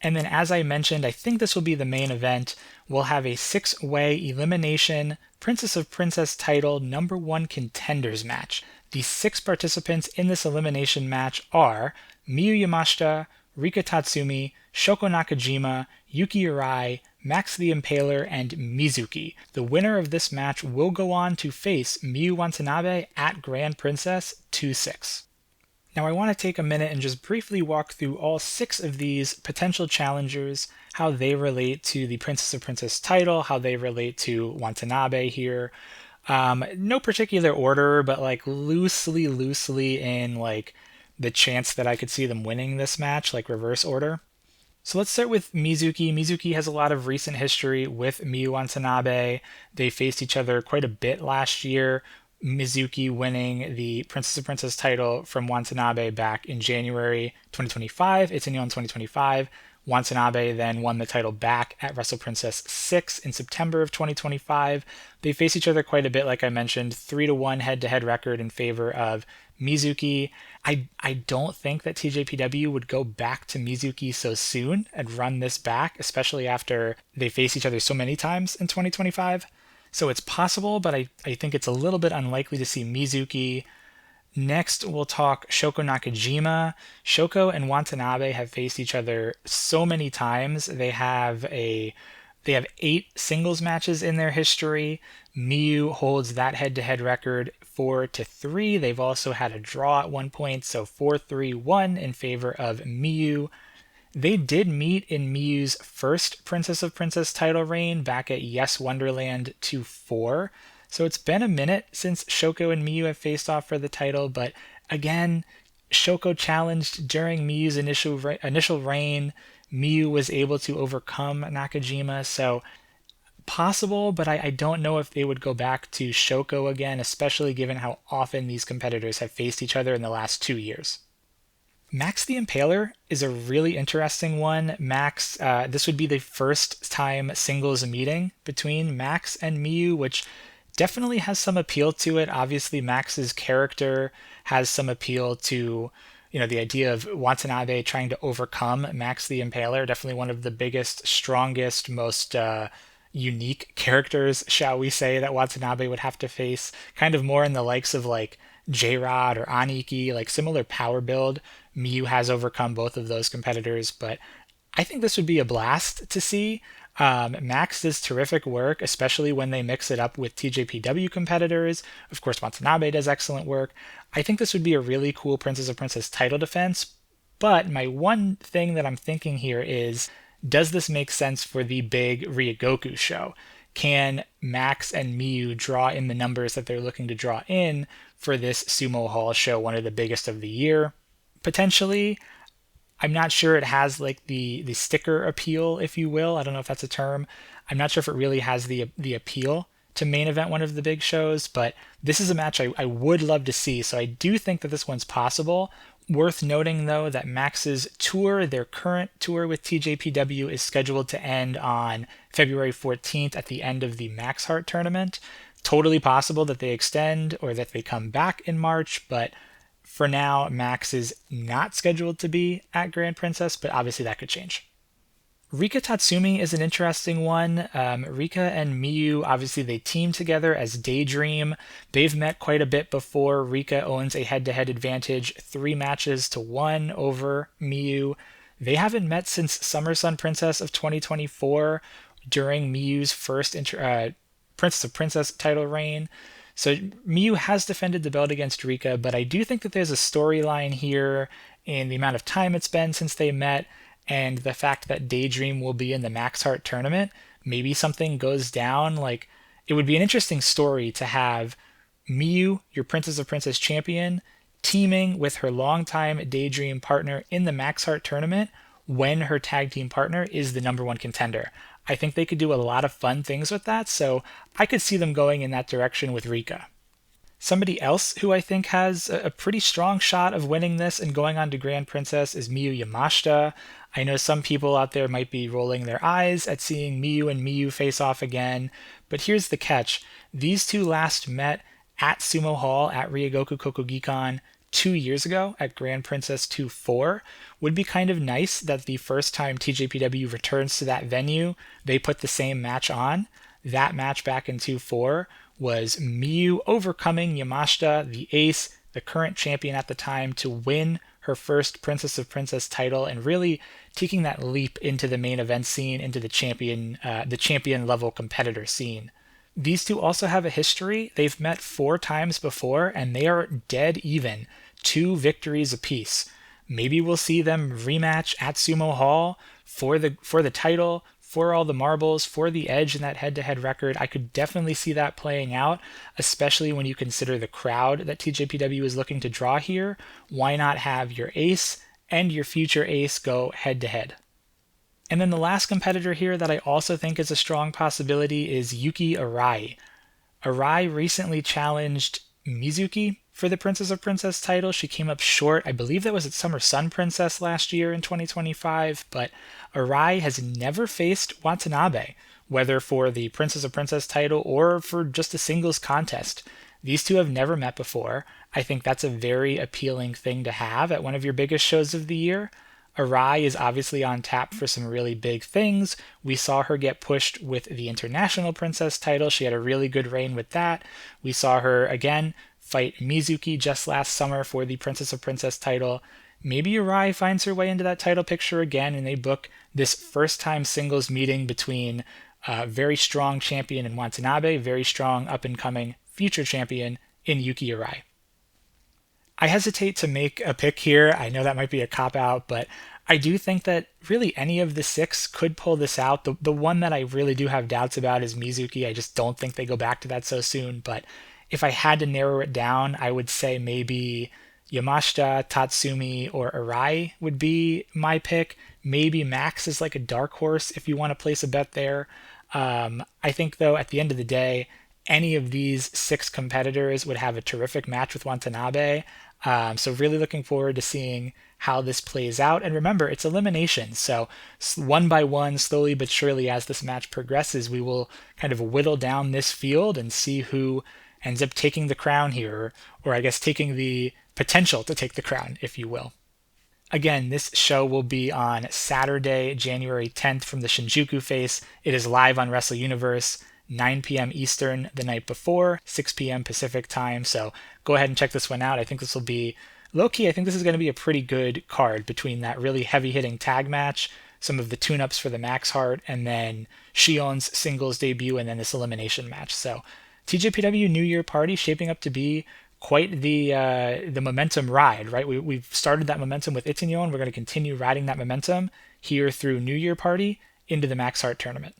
And then, as I mentioned, I think this will be the main event. We'll have a 6-way elimination Princess of Princess title number 1 contenders match. The 6 participants in this elimination match are Miyu Yamashita, Rika Tatsumi, Shoko Nakajima, Yuki Arai, Max the Impaler, and Mizuki. The winner of this match will go on to face Miyu Watanabe at Grand Princess 2-6. Now I want to take a minute and just briefly walk through all 6 of these potential challengers, how they relate to the Princess of Princess title, how they relate to Watanabe here. No particular order, but like loosely in like the chance that I could see them winning this match, like reverse order. So let's start with Mizuki. Mizuki has a lot of recent history with Miyu Watanabe. They faced each other quite a bit last year. Mizuki winning the Princess of Princess title from Watanabe back in January 2025. Ittenyon 2025. Watanabe then won the title back at Wrestle Princess 6 in September of 2025. They face each other quite a bit, like I mentioned, 3-1 head-to-head record in favor of Mizuki. I don't think that TJPW would go back to Mizuki so soon and run this back, especially after they face each other so many times in 2025. So it's possible, but I think it's a little bit unlikely to see Mizuki. Next, we'll talk Shoko Nakajima. Shoko and Watanabe have faced each other so many times. They have 8 singles matches in their history. Miyu holds that head-to-head record 4-3. They've also had a draw at one point, so 4-3-1 in favor of Miyu. They did meet in Miyu's first Princess of Princess title reign back at Yes Wonderland 2-4. So it's been a minute since Shoko and Miyu have faced off for the title, but again, Shoko challenged during Miyu's initial reign. Miyu was able to overcome Nakajima, so possible, but I don't know if they would go back to Shoko again, especially given how often these competitors have faced each other in the last 2 years. Max the Impaler is a really interesting one. Max, this would be the first time singles meeting between Max and Miyu, which definitely has some appeal to it. Obviously, Max's character has some appeal to, the idea of Watanabe trying to overcome Max the Impaler. Definitely one of the biggest, strongest, most unique characters, shall we say, that Watanabe would have to face. Kind of more in the likes of like J-Rod or Aniki, like similar power build. Miyu has overcome both of those competitors, but I think this would be a blast to see. Max does terrific work, especially when they mix it up with TJPW competitors. Of course, Watanabe does excellent work. I think this would be a really cool Princess of Princess title defense, but my one thing that I'm thinking here is, does this make sense for the big Ryogoku show? Can Max and Miyu draw in the numbers that they're looking to draw in for this Sumo Hall show, one of the biggest of the year? Potentially. I'm not sure it has like the sticker appeal, if you will. I don't know if that's a term. I'm not sure if it really has the appeal to main event one of the big shows, but this is a match I would love to see. So I do think that this one's possible. Worth noting, though, that Max's tour, their current tour with TJPW, is scheduled to end on February 14th at the end of the Max Heart tournament. Totally possible that they extend or that they come back in March, but for now, Max is not scheduled to be at Grand Princess, but obviously that could change. Rika Tatsumi is an interesting one. Rika and Miyu, obviously they team together as Daydream. They've met quite a bit before. Rika owns a head-to-head advantage, 3-1 over Miyu. They haven't met since Summer Sun Princess of 2024 during Miyu's first Princess of Princess title reign. So Miyu has defended the belt against Rika, but I do think that there's a storyline here in the amount of time it's been since they met, and the fact that Daydream will be in the Max Heart tournament. Maybe something goes down. Like, it would be an interesting story to have Miyu, your Princess of Princess champion, teaming with her longtime Daydream partner in the Max Heart tournament when her tag team partner is the #1 contender. I think they could do a lot of fun things with that, so I could see them going in that direction with Rika. Somebody else who I think has a pretty strong shot of winning this and going on to Grand Princess is Miyu Yamashita. I know some people out there might be rolling their eyes at seeing Miyu and Miyu face off again, but here's the catch. These two last met at Sumo Hall at Ryogoku Kokugikan 2 years ago at Grand Princess 2-4. Would be kind of nice that the first time TJPW returns to that venue, they put the same match on. That match back in 2-4 was Miyu overcoming Yamashita, the ace, the current champion at the time, to win her first Princess of Princess title and really taking that leap into the main event scene, into the champion level competitor scene. These two also have a history. They've met 4 times before, and they are dead even, 2 victories apiece. Maybe we'll see them rematch at Sumo Hall for the title, for all the marbles, for the edge in that head-to-head record. I could definitely see that playing out, especially when you consider the crowd that TJPW is looking to draw here. Why not have your ace and your future ace go head-to-head? And then the last competitor here that I also think is a strong possibility is Yuki Arai. Arai recently challenged Mizuki for the Princess of Princess title. She came up short. I believe that was at Summer Sun Princess last year in 2025, but Arai has never faced Watanabe, whether for the Princess of Princess title or for just a singles contest. These two have never met before. I think that's a very appealing thing to have at one of your biggest shows of the year. Arai is obviously on tap for some really big things. We saw her get pushed with the International Princess title. She had a really good reign with that. We saw her, again, fight Mizuki just last summer for the Princess of Princess title. Maybe Arai finds her way into that title picture again, and they book this first-time singles meeting between a very strong champion in Watanabe, very strong up-and-coming future champion in Yuki Arai. I hesitate to make a pick here. I know that might be a cop-out, but I do think that really any of the six could pull this out. The one that I really do have doubts about is Mizuki. I just don't think they go back to that so soon. But if I had to narrow it down, I would say maybe Yamashita, Tatsumi, or Arai would be my pick. Maybe Max is like a dark horse if you want to place a bet there. I think, though, at the end of the day, any of these six competitors would have a terrific match with Watanabe. So really looking forward to seeing how this plays out. And remember, it's elimination. So one by one, slowly but surely, as this match progresses, we will kind of whittle down this field and see who ends up taking the crown here, or I guess taking the potential to take the crown, if you will. Again, this show will be on Saturday, January 10th from the Shinjuku face. It is live on Wrestle Universe, 9 p.m. Eastern the night before, 6 p.m. Pacific time. So go ahead and check this one out. I think this will be low-key. I think this is going to be a pretty good card between that really heavy-hitting tag match, some of the tune-ups for the Max Heart, and then Shion's singles debut, and then this elimination match. So TJPW New Year Party shaping up to be quite the momentum ride, right? We've started that momentum with Ittenyon. We're going to continue riding that momentum here through New Year Party into the Max Heart tournament.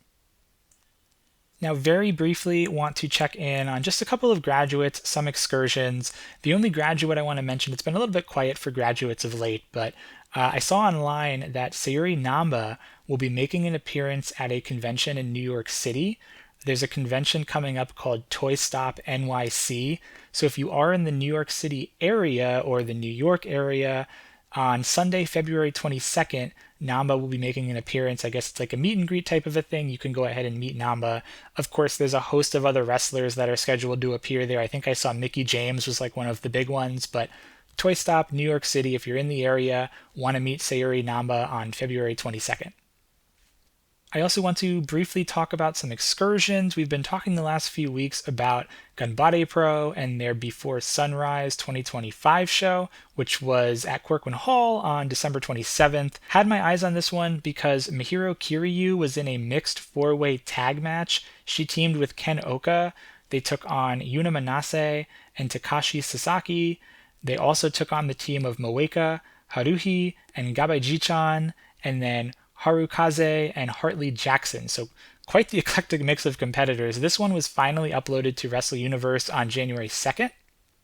Now, very briefly, want to check in on just a couple of graduates, some excursions. The only graduate I want to mention, it's been a little bit quiet for graduates of late, but I saw online that Sayuri Namba will be making an appearance at a convention in New York City. There's a convention coming up called Toy Stop NYC. So if you are in the New York City area or the New York area, on Sunday, February 22nd, Namba will be making an appearance. I guess it's like a meet and greet type of a thing. You can go ahead and meet Namba. Of course, there's a host of other wrestlers that are scheduled to appear there. I think I saw Mickie James was like one of the big ones, but Toy Stop, New York City, if you're in the area, want to meet Sayuri Namba on February 22nd. I also want to briefly talk about some excursions. We've been talking the last few weeks about Ganbare Pro and their Before Sunrise 2025 show, which was at Korakuen Hall on December 27th. Had my eyes on this one because Mihiro Kiryu was in a mixed four-way tag match. She teamed with Ken Oka. They took on Yuna Manase and Takashi Sasaki. They also took on the team of Moeka, Haruhi, and Gabaiji-chan, and then Harukaze and Hartley Jackson. So quite the eclectic mix of competitors. This one was finally uploaded to Wrestle Universe on January 2nd.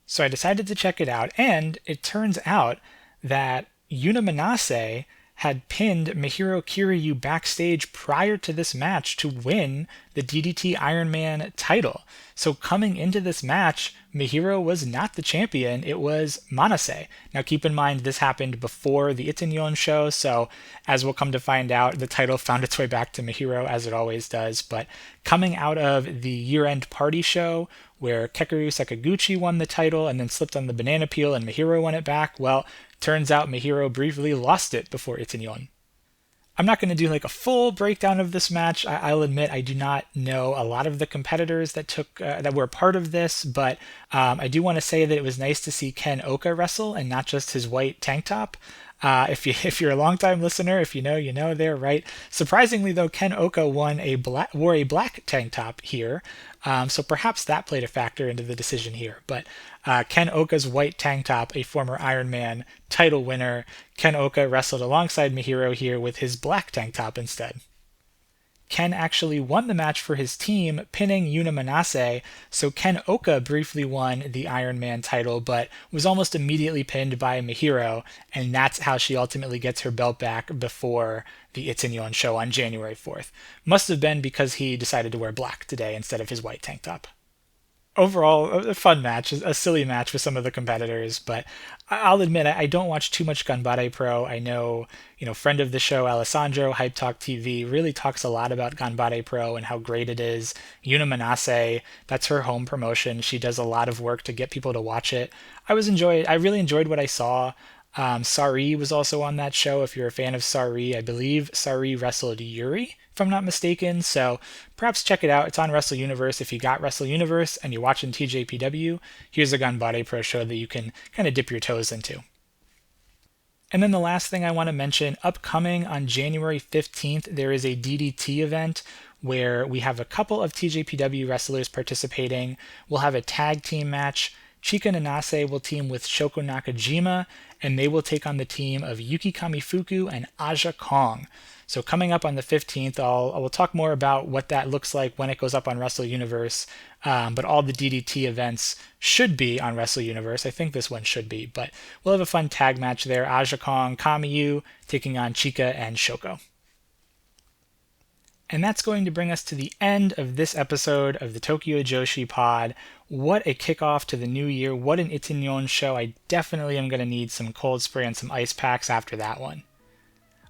So I decided to check it out, and it turns out that Yuna Manase had pinned Mihiro Kiryu backstage prior to this match to win the DDT Iron Man title. So coming into this match, Mihiro was not the champion, it was Manase. Now keep in mind this happened before the Ittenyon show, so as we'll come to find out, the title found its way back to Mihiro as it always does. But coming out of the year-end party show, where Kekeru Sakaguchi won the title and then slipped on the banana peel and Mihiro won it back, well, turns out Mihiro briefly lost it before Ittenyon. I'm not going to do like a full breakdown of this match. I'll admit I do not know a lot of the competitors that were a part of this, but I do want to say that it was nice to see Ken Oka wrestle and not just his white tank top. If you're a longtime listener, if you know, you know there, right? Surprisingly, though, Ken Oka wore a black tank top here, so perhaps that played a factor into the decision here. But Ken Oka's white tank top, a former Iron Man title winner, Ken Oka wrestled alongside Mihiro here with his black tank top instead. Ken actually won the match for his team, pinning Yuna Manase, so Ken Oka briefly won the Iron Man title, but was almost immediately pinned by Mihiro, and that's how she ultimately gets her belt back before the Ittenyon show on January 4th. Must have been because he decided to wear black today instead of his white tank top. Overall, a fun match, a silly match with some of the competitors, but I'll admit I don't watch too much Ganbare Pro. I know, friend of the show, Alessandro, Hype Talk TV, really talks a lot about Ganbare Pro and how great it is. Yuna Manase, that's her home promotion. She does a lot of work to get people to watch it. I really enjoyed what I saw. Sari was also on that show. If you're a fan of Sari, I believe Sari wrestled Yuri, if I'm not mistaken. So perhaps check it out. It's on Wrestle Universe. If you got Wrestle Universe and you're watching TJPW, here's a Ganbare Pro show that you can kind of dip your toes into. And then the last thing I want to mention, upcoming on January 15th, there is a DDT event where we have a couple of TJPW wrestlers participating. We'll have a tag team match. Chika Nanase will team with Shoko Nakajima, and they will take on the team of Yuki Kamifuku and Aja Kong. So coming up on the 15th, I will talk more about what that looks like when it goes up on Wrestle Universe, but all the DDT events should be on Wrestle Universe. I think this one should be, but we'll have a fun tag match there. Aja Kong, Kamiyu taking on Chika and Shoko. And that's going to bring us to the end of this episode of the Tokyo Joshi Pod. What a kickoff to the new year. What an Ittenyon show. I definitely am going to need some cold spray and some ice packs after that one.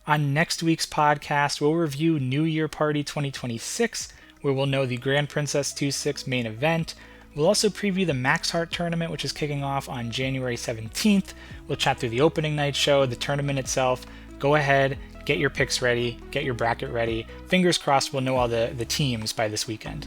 On next week's podcast, we'll review New Year Party 2026, where we'll know the Grand Princess 2-6 main event. We'll also preview the Max Heart tournament, which is kicking off on January 17th. We'll chat through the opening night show, the tournament itself. Go ahead, get your picks ready, get your bracket ready. Fingers crossed we'll know all the teams by this weekend.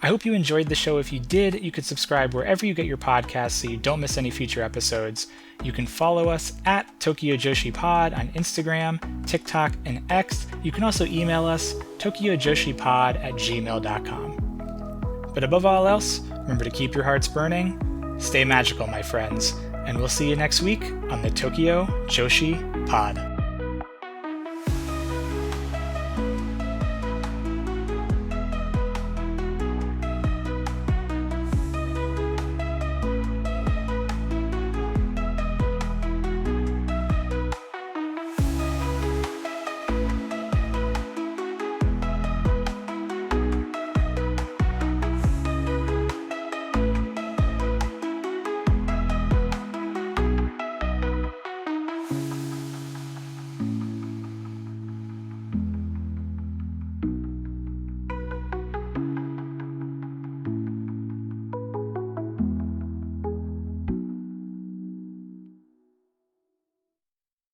I hope you enjoyed the show. If you did, you could subscribe wherever you get your podcasts so you don't miss any future episodes. You can follow us at Tokyo Joshi Pod on Instagram, TikTok, and X. You can also email us, tokyojoshipod@gmail.com. But above all else, remember to keep your hearts burning, stay magical, my friends, and we'll see you next week on the Tokyo Joshi Pod.